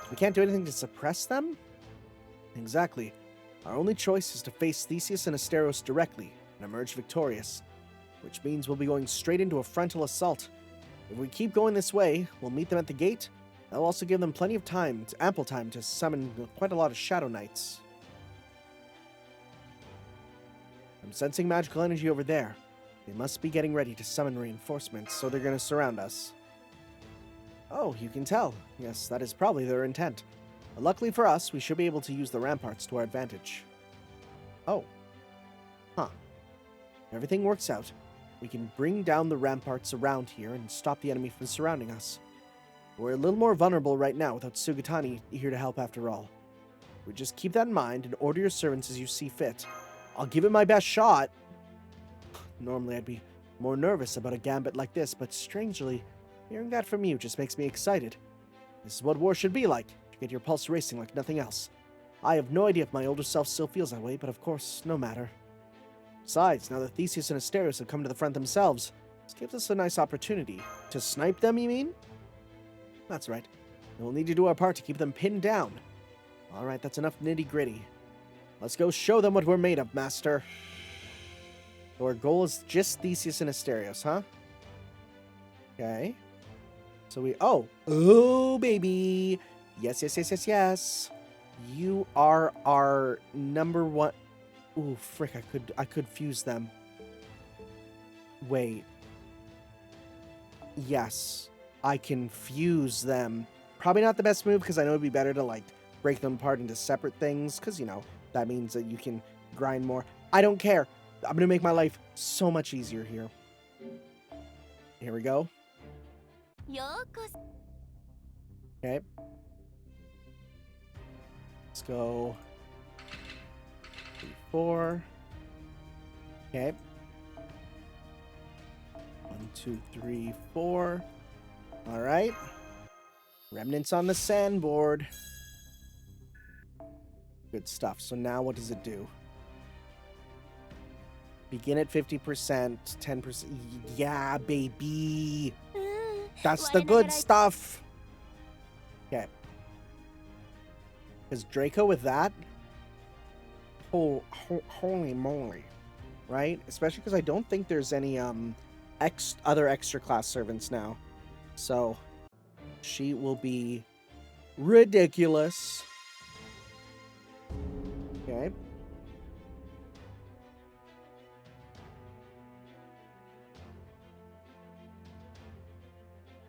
We can't do anything to suppress them? Exactly. Our only choice is to face Theseus and Asterios directly and emerge victorious, which means we'll be going straight into a frontal assault. If we keep going this way, we'll meet them at the gate. That'll also give them plenty of time, ample time, to summon quite a lot of Shadow Knights. I'm sensing magical energy over there. They must be getting ready to summon reinforcements, so they're going to surround us. Oh, you can tell. Yes, that is probably their intent. But luckily for us, we should be able to use the ramparts to our advantage. Oh. Huh. If everything works out, we can bring down the ramparts around here and stop the enemy from surrounding us. We're a little more vulnerable right now without Sugatani here to help after all. We just keep that in mind and order your servants as you see fit. I'll give it my best shot. Normally I'd be more nervous about a gambit like this, but strangely, hearing that from you just makes me excited. This is what war should be like, to get your pulse racing like nothing else. I have no idea if my older self still feels that way, but of course, no matter. Besides, now that Theseus and Asterios have come to the front themselves, this gives us a nice opportunity. To snipe them, you mean? That's right. We'll need to do our part to keep them pinned down. Alright, that's enough nitty-gritty. Let's go show them what we're made of, Master. So our goal is just Theseus and Asterios, huh? Okay. So we... Oh, baby! Yes, yes, yes, yes, yes! You are our number one... Ooh, frick, I could fuse them. Wait. Yes. I can fuse them. Probably not the best move, because I know it'd be better to, like, break them apart into separate things, because, you know, that means that you can grind more. I don't care. I'm going to make my life so much easier here. Here we go. Okay. Let's go. 3, 4. Okay. 1, 2, 3, 4. All right. Remnants on the sandboard. Good stuff. So now what does it do? Begin at 50%, 10%. Yeah, baby. That's the good stuff. Okay. Because Draco with that? Holy moly. Right? Especially because I don't think there's any other extra class servants now. So she will be ridiculous. Okay.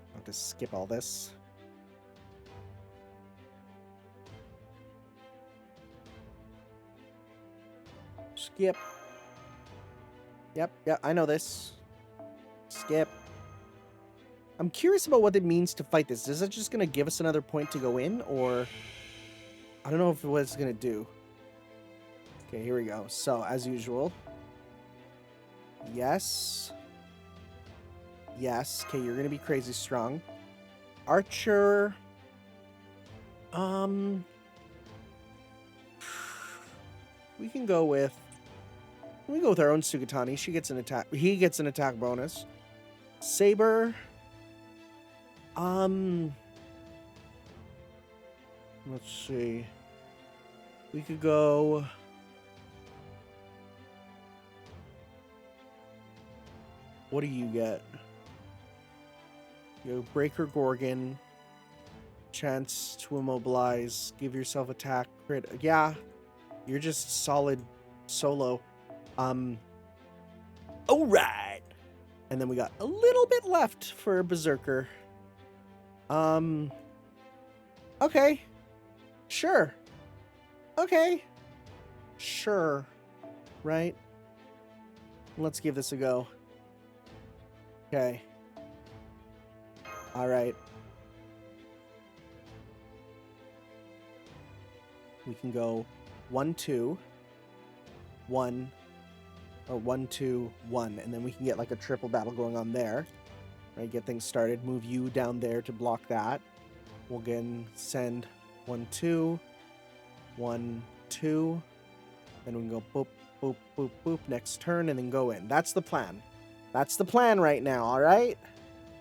I'll have to skip all this. Skip. Yep, I know this. Skip. I'm curious about what it means to fight this. Is it just going to give us another point to go in, or... I don't know what it's going to do. Okay, here we go. So, as usual. Yes. Yes. Okay, you're going to be crazy strong. Archer. We can go with... We go with our own Sugatani. She gets an attack. He gets an attack bonus. Saber. Let's see. We could go... What do you get? You have Breaker Gorgon. Chance to immobilize. Give yourself attack. Crit. Yeah. You're just solid solo. Alright. And then we got a little bit left for Berserker. Okay. Sure. Okay. Sure. Right? Let's give this a go. Okay. Alright. We can go 1, 2, 1, or 1, 2, 1, and then we can get like a triple battle going on there. Right, get things started. Move you down there to block that. We'll again send 1, 2, 1, 2, then we can go boop, boop, boop, boop, next turn, and then go in. That's the plan. That's the plan right now, alright?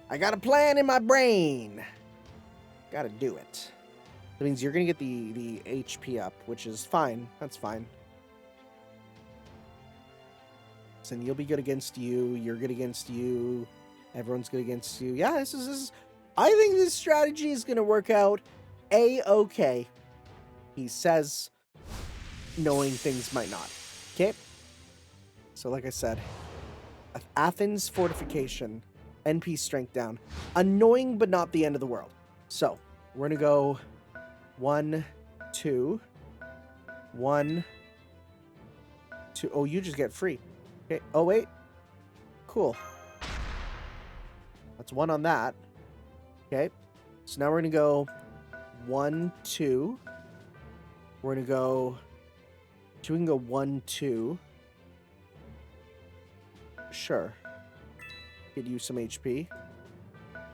I got a plan in my brain. Gotta do it. That means you're gonna get the HP up, which is fine. That's fine. And you'll be good against you. You're good against you. Everyone's good against you. Yeah, this is I think this strategy is gonna work out A-okay. He says, knowing things might not. Okay? So like I said, Athens fortification, NP strength down. Annoying, but not the end of the world. So, we're gonna go 1, 2. 1, 2. Oh, you just get free. Okay. Oh, wait. Cool. That's 1 on that. Okay. So now we're going to go 1, 2. We're going to go... So we can go 1, 2. Sure. Get you some HP.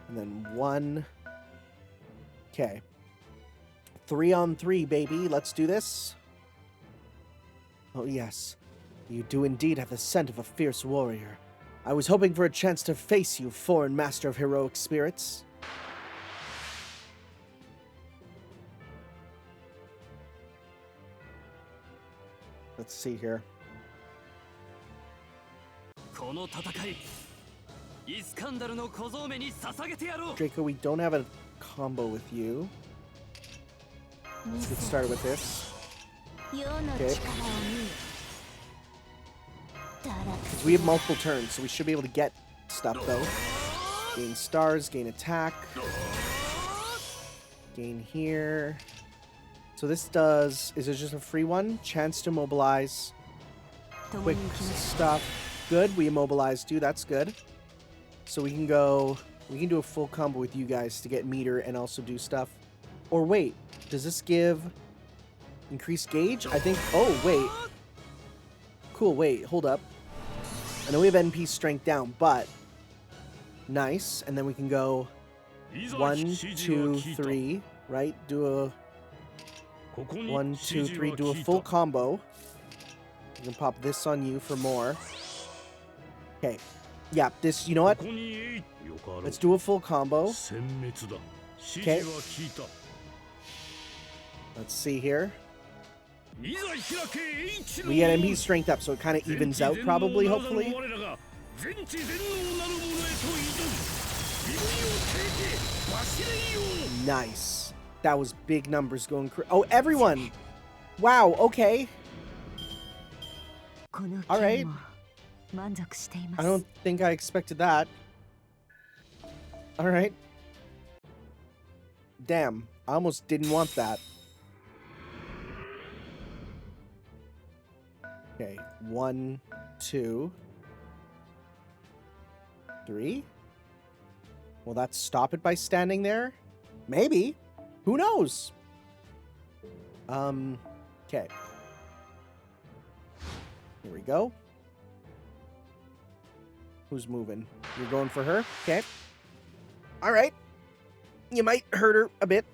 And then 1. Okay. 3 on 3, baby. Let's do this. Oh, yes. You do indeed have the scent of a fierce warrior. I was hoping for a chance to face you, foreign master of heroic spirits. Let's see here. Draco, we don't have a combo with you. Let's get started with this. Okay. Because we have multiple turns, so we should be able to get stuff, though. Gain stars, gain attack. Gain here. So this does... Is it just a free one? Chance to mobilize. Quick stuff. Good, we immobilized you. That's good. So we can go... We can do a full combo with you guys to get meter and also do stuff. Or wait, does this give increased gauge? I think... Oh, wait. Cool, wait, hold up. I know we have NP strength down, but... Nice. And then we can go 1, 2, 3, right? Do a 1, 2, 3, do a full combo. You can pop this on you for more. Okay. Yeah, this, you know what? Let's do a full combo. Okay. Let's see here. We get NP strength up, so it kind of evens out, probably, hopefully. Nice. That was big numbers going crazy. Oh, everyone! Wow, okay. Alright. I don't think I expected that. Alright. Damn, I almost didn't want that. Okay, 1, 2, 3. Will that stop it by standing there? Maybe. Who knows? Okay. Here we go. Who's moving? You're going for her? Okay. All right. You might hurt her a bit.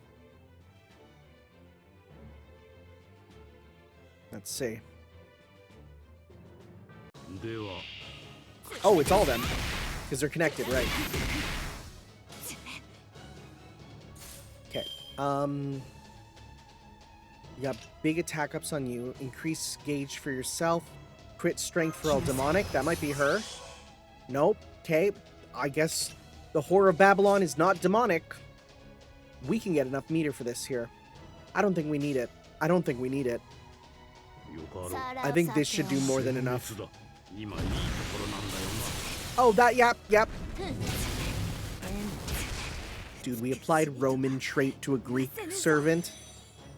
Let's see. Oh, it's all of them. Because they're connected, right? Okay. You got big attack ups on you. Increase gauge for yourself. Crit strength for all demonic. That might be her. Nope. Okay. I guess the Whore of Babylon is not demonic. We can get enough meter for this here. I don't think we need it. I don't think we need it. I think this should do more than enough. Oh, that, yep. Dude, we applied Roman trait to a Greek servant.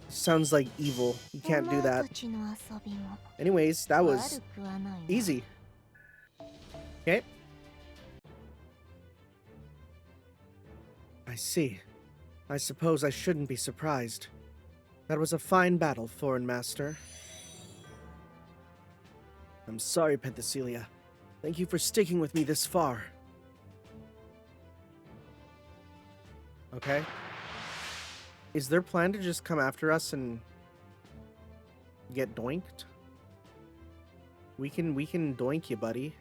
Sounds like evil. You can't do that. Anyways, that was easy. Okay. I see. I suppose I shouldn't be surprised. That was a fine battle, Foreign Master. I'm sorry, Penthesilea. Thank you for sticking with me this far. Okay. Is their plan to just come after us and get doinked? We can doink you, buddy.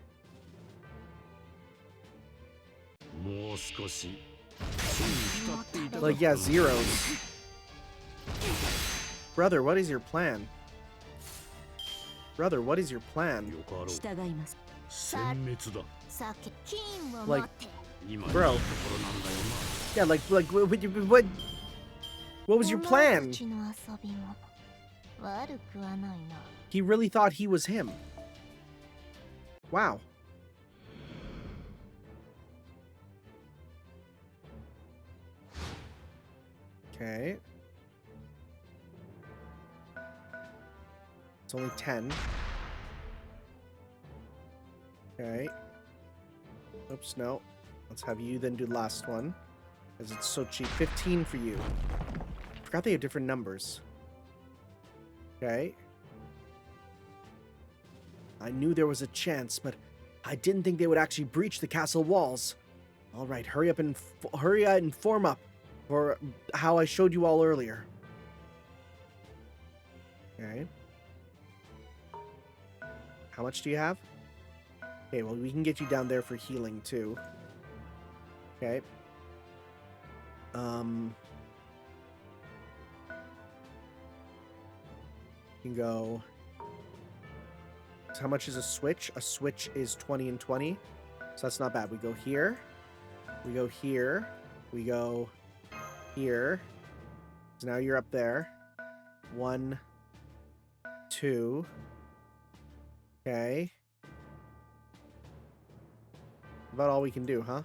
Like, yeah, zeros. Brother, what is your plan? Brother, what is your plan? Like, bro. Yeah, like, what was your plan? He really thought he was him. Wow. Okay. It's only 10. Okay. Oops, no. Let's have you then do the last one. Because it's so cheap. 15 for you. Forgot they have different numbers. Okay. I knew there was a chance, but I didn't think they would actually breach the castle walls. All right, hurry up and form up for how I showed you all earlier. Okay. How much do you have? Okay, well, we can get you down there for healing, too. Okay. You can go... So how much is a switch? A switch is 20 and 20. So that's not bad. We go here. We go here. We go here. So now you're up there. 1, 2. Okay. About all we can do, huh?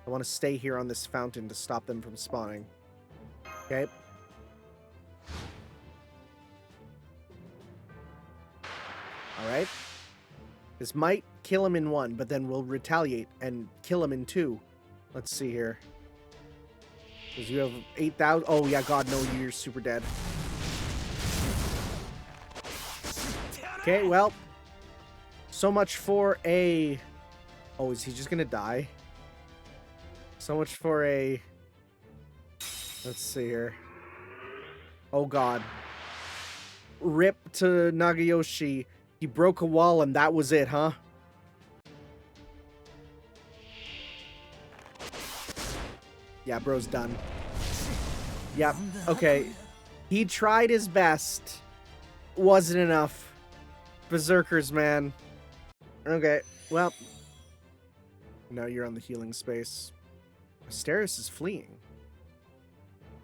I want to stay here on this fountain to stop them from spawning. Okay. Alright. This might kill him in 1, but then we'll retaliate and kill him in 2. Let's see here. Because you have 8,000. Oh, yeah, God, no, you're super dead. Okay, well. So much for a... Oh, is he just gonna die? So much for a... Let's see here. Oh, God. Rip to Nagayoshi. He broke a wall and that was it, huh? Yeah, bro's done. Yep, okay. He tried his best. Wasn't enough. Berserkers, man. Okay, well. Now you're on the healing space. Asterios is fleeing.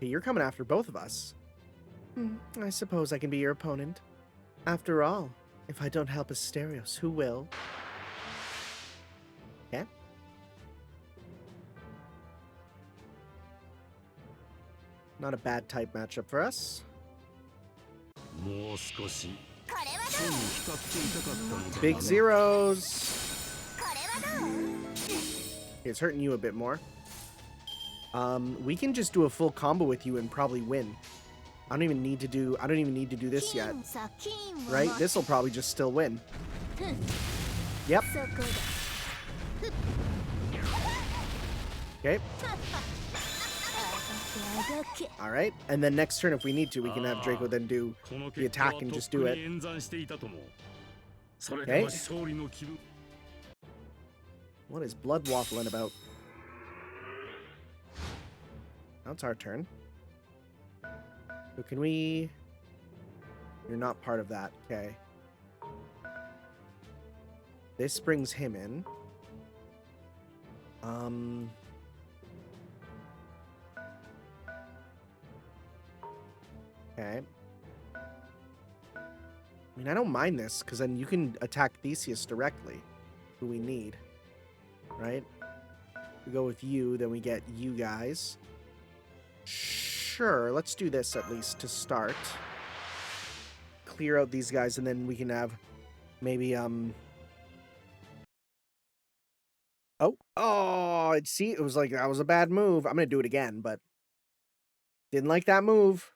Hey, you're coming after both of us. I suppose I can be your opponent. After all, if I don't help Asterios, who will? Yeah? Not a bad type matchup for us. Big zeros. It's hurting you a bit more. We can just do a full combo with you and probably win. I don't even need to do this yet. Right? This will probably just still win. Yep. Okay. Alright. And then next turn, if we need to, we can have Draco then do the attack and just do it. Okay. What is Blood waffling about? Now it's our turn. So can we... You're not part of that. Okay. This brings him in. Okay. I mean, I don't mind this, because then you can attack Theseus directly, who we need. Right? We go with you, then we get you guys. Sure, let's do this at least to start. Clear out these guys, and then we can have maybe, Oh, see, it was like, that was a bad move. I'm gonna do it again, but didn't like that move.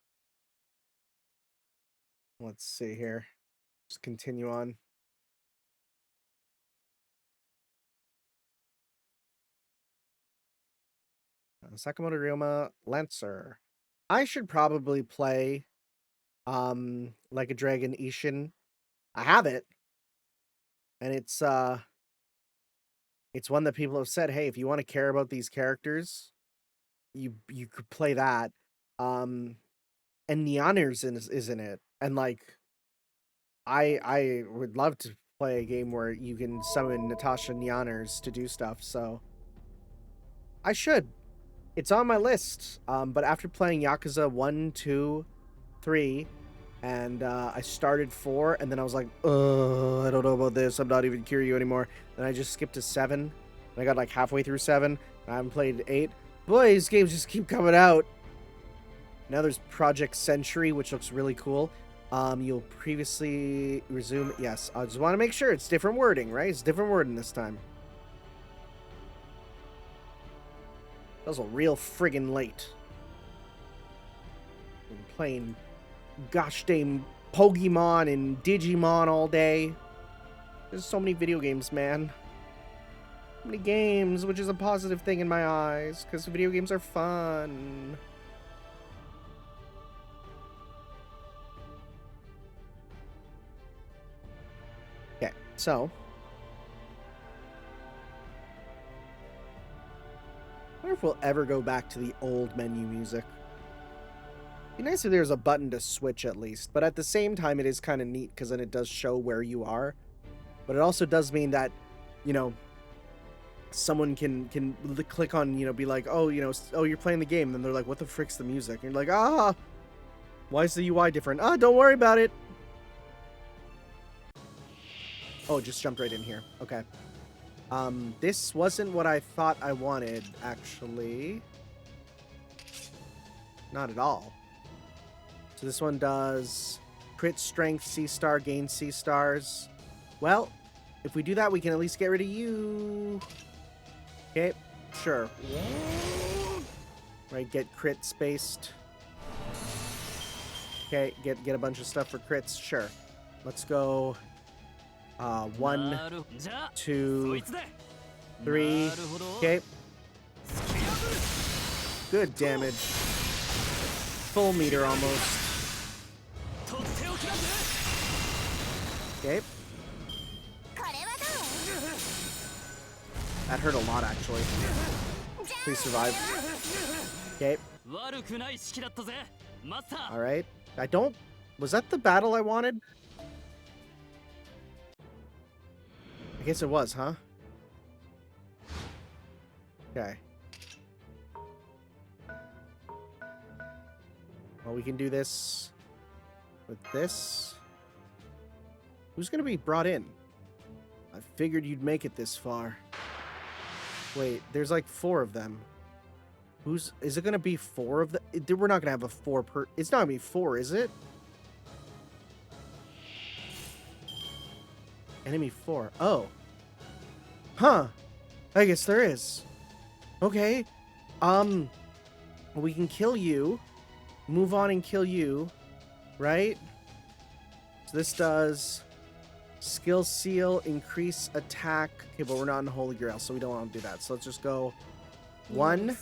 Let's see here. Just continue on. Sakamoto Ryoma Lancer. I should probably play Like a Dragon Ishin. I have it. And it's one that people have said, hey, if you want to care about these characters, you could play that. And Neoners is in it. And like I would love to play a game where you can summon Natasha Neoners to do stuff, so I should. It's on my list. But after playing Yakuza 1, 2, 3, and I started 4, and then I was like, I don't know about this. I'm not even Kiryu anymore. Then I just skipped to 7, and I got like halfway through 7, and I haven't played 8. Boy, these games just keep coming out. Now there's Project Century, which looks really cool. You'll previously resume. Yes, I just want to make sure it's different wording, right? It's different wording this time. That was a real friggin' late. Been playing gosh dang Pokemon and Digimon all day. There's so many video games, man. So many games, which is a positive thing in my eyes, because video games are fun. Okay, so I wonder if we'll ever go back to the old menu music. It'd be nice if there's a button to switch at least, but at the same time it is kind of neat because then it does show where you are. But it also does mean that, you know, someone can click on, you know, be like, oh, you know, oh, you're playing the game, and then they're like, what the frick's the music? And you're like, ah, why is the UI different? Ah, don't worry about it. Oh, it just jumped right in here. Okay. This wasn't what I thought I wanted, actually. Not at all. So this one does crit strength, C-star, gain C-stars. Well, if we do that, we can at least get rid of you. Okay, sure. Right, get crit spaced. Okay, get a bunch of stuff for crits. Sure. Let's go. 1, 2, 3. Okay. Good damage. Full meter almost. Okay. That hurt a lot, actually. Please survive. Okay. Alright. I don't... Was that the battle I wanted? I guess it was, huh? Okay. Well, we can do this with this. Who's gonna be brought in? I figured you'd make it this far. Wait, there's like 4 of them. Is it gonna be 4 of them? We're not gonna have a 4 per... It's not gonna be 4, is it? Enemy 4. Oh. Huh. I guess there is. Okay. We can kill you. Move on and kill you. Right? So this does... Skill seal, increase attack. Okay, but we're not in Holy Grail, so we don't want to do that. So let's just go 1.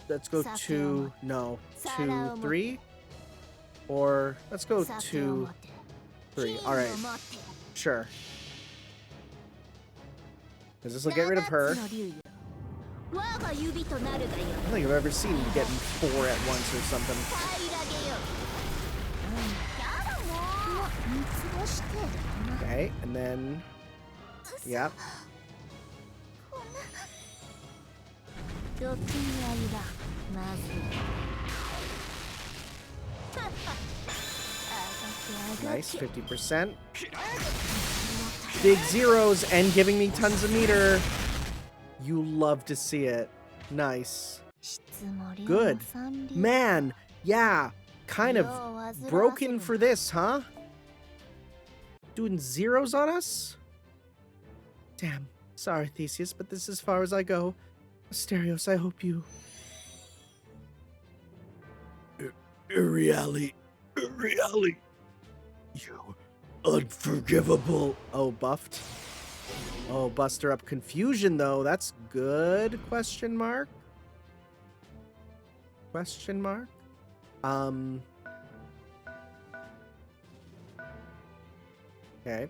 Let's go 2. No. 2, 3. Or let's go 2, 3. Alright. Sure. Because this will get rid of her. I don't think I've ever seen you getting 4 at once or something. Okay, and then... Yep. Nice, 50%. Big zeros and giving me tons of meter. You love to see it. Nice. Good. Man, yeah. Kind of broken for this, huh? Doing zeros on us? Damn. Sorry, Theseus, but this is as far as I go. Asterios, I hope you... Uriali. You unforgivable. Oh, buffed. Oh, Buster up confusion, though. That's good, question mark? Question mark? Okay.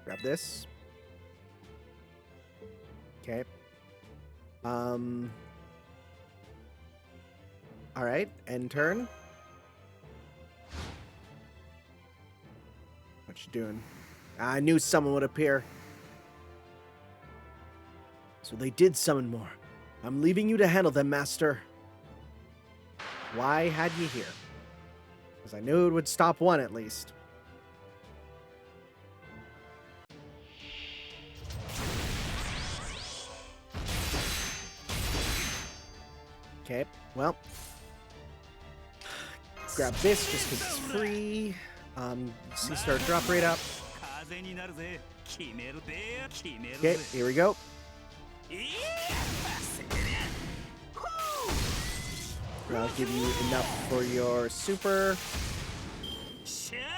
Grab this. Okay. Alright, end turn. What you doing? I knew someone would appear. So they did summon more. I'm leaving you to handle them, Master. Why had you here? Because I knew it would stop one at least. Okay, well. Grab this just because it's free. See, start drop rate up. Okay, here we go. I'll give you enough for your super.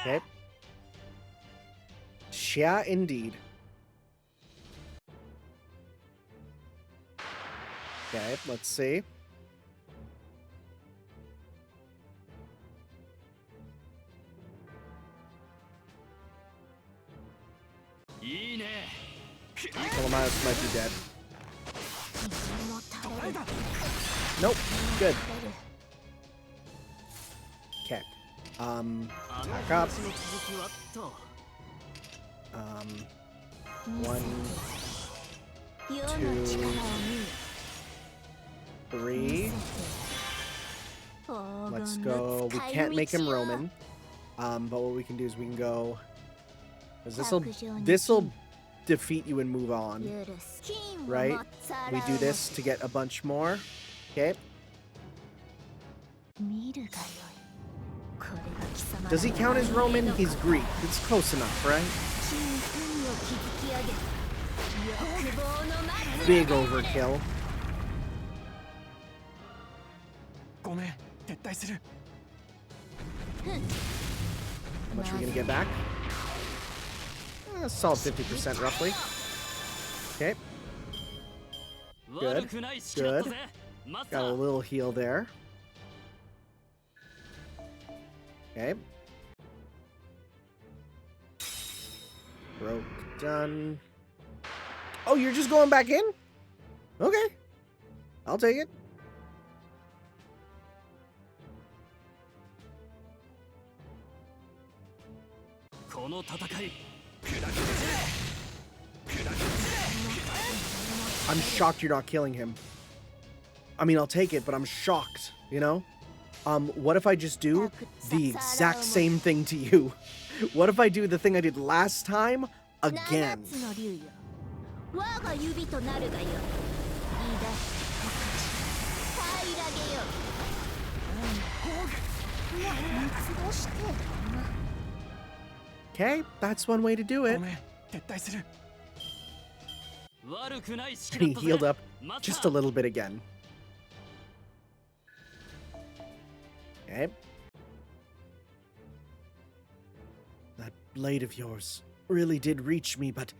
Okay. Yeah, indeed. Okay, let's see. Telemiles might be dead. Nope. Good. Okay. Attack up. 1, 2, 3. Let's go. We can't make him Roman. But what we can do is we can go. This'll defeat you and move on. Right? We do this to get a bunch more. Okay. Does he count as Roman? He's Greek. It's close enough, right? Big overkill. How much are we gonna get back? A solid 50% roughly. Okay. Good. Good. Got a little heal there. Okay. Broke. Done. Oh, you're just going back in? Okay. I'll take it. I'm shocked you're not killing him. I mean, I'll take it, but I'm shocked, you know? What if I just do the exact same thing to you? What if I do the thing I did last time again? Okay, that's one way to do it. He healed up just a little bit again. Okay. That blade of yours really did reach me, but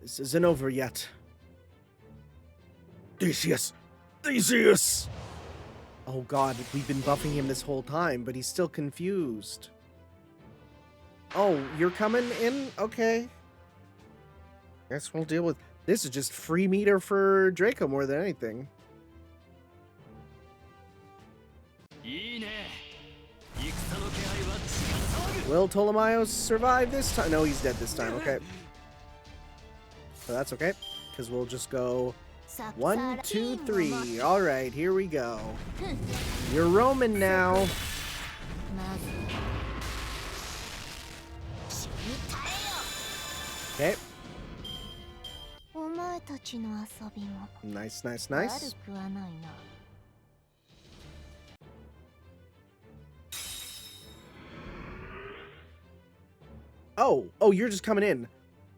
this isn't over yet. Theseus! Theseus! Oh god, we've been buffing him this whole time, but he's still confused. Oh, you're coming in? Okay. Guess we'll deal with... This is just free meter for Draco more than anything. Will Ptolemaeus survive this time? No, he's dead this time. Okay. So that's okay, because we'll just go 1, 2, 3. All right, here we go. You're Roman now. Okay. Nice, nice, nice. Oh, you're just coming in.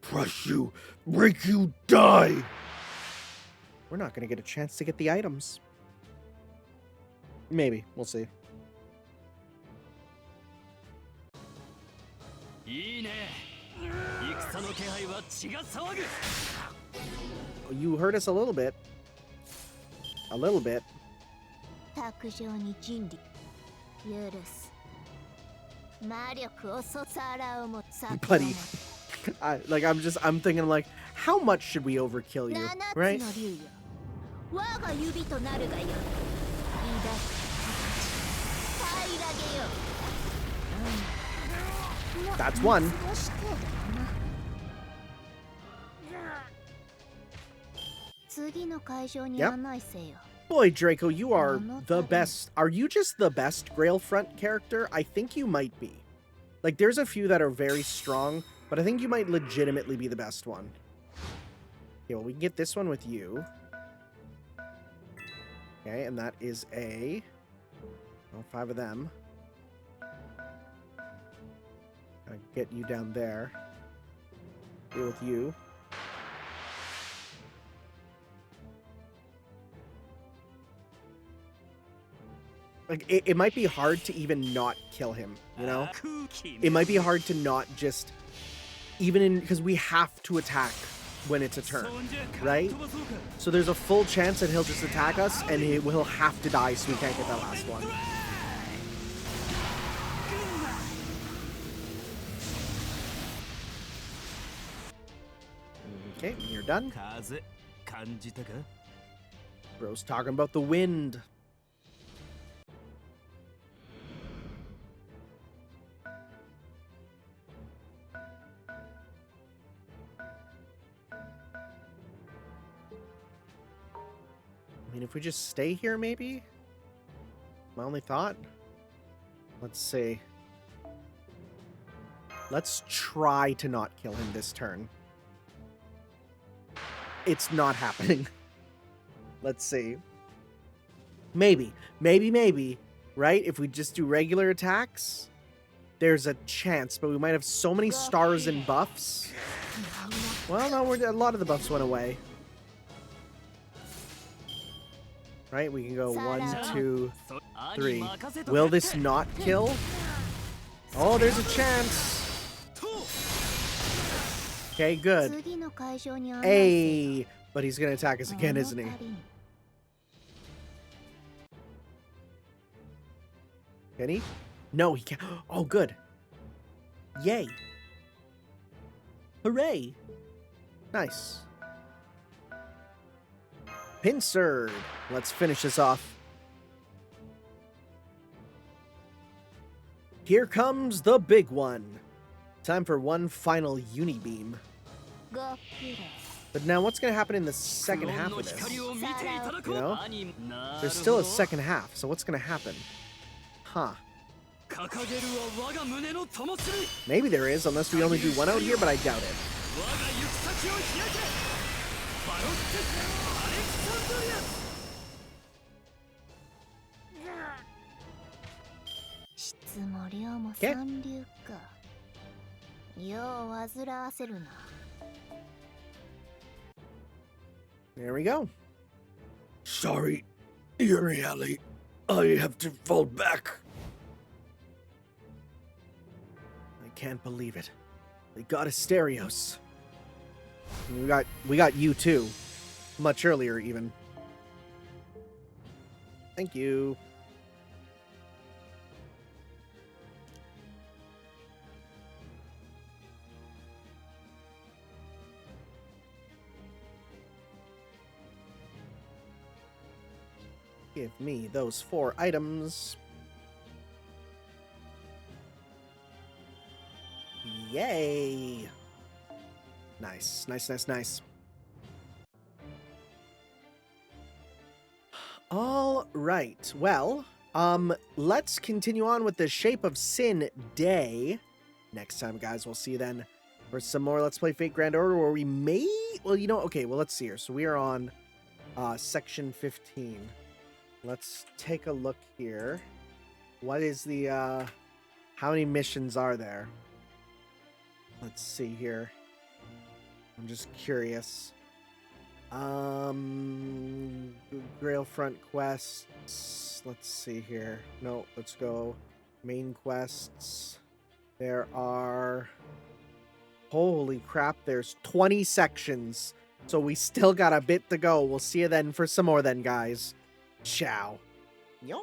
Crush you, break you, die. We're not gonna get a chance to get the items. Maybe, we'll see. You hurt us a little bit. A little bit. Buddy, I'm thinking like, how much should we overkill you, right? That's one. Yep. Boy, Draco, you are the best. Are you just the best Grail front character? I think you might be. Like, there's a few that are very strong, but I think you might legitimately be the best one. Okay, well, we can get this one with you. Okay, and that is a... Well, 5 of them. Gotta get you down there. Deal with you. Like, it might be hard to even not kill him, you know? It might be hard to not just... Even in... Because we have to attack when it's a turn, right? So there's a full chance that he'll just attack us, and he'll have to die so we can't get that last one. Okay, you're done. Bro's talking about the wind. I mean, if we just stay here, maybe? My only thought? Let's see. Let's try to not kill him this turn. It's not happening. Let's see. Maybe. Maybe. Right? If we just do regular attacks, there's a chance. But we might have so many stars and buffs. Well, no, a lot of the buffs went away. Right? We can go 1, 2, 3. Will this not kill? Oh, there's a chance. Okay, good. Hey, but he's gonna attack us again, isn't he? Can he? No, he can't. Oh, good. Yay. Hooray. Nice. Pinsard. Let's finish this off. Here comes the big one. Time for one final Unibeam. But now what's going to happen in the second half of this? You know? There's still a second half, so what's going to happen? Huh. Maybe there is, unless we only do one out here, but I doubt it. Okay. There we go. Sorry, Urieli. I have to fall back. I can't believe it. They got Asterios. We got you too. Much earlier even. Thank you. Give me those 4 items. Yay! Nice. All right. Well, let's continue on with the Shape of Sin day. Next time, guys, we'll see you then for some more Let's Play Fate Grand Order, where we may... Well, you know, okay, well, let's see here. So we are on section 15. Let's take a look here. What is the, how many missions are there? Let's see here. I'm just curious. Grail front quests. Let's see here. No, let's go main quests. There are... Holy crap, there's 20 sections. So we still got a bit to go. We'll see you then for some more then, guys. Ciao. Yo.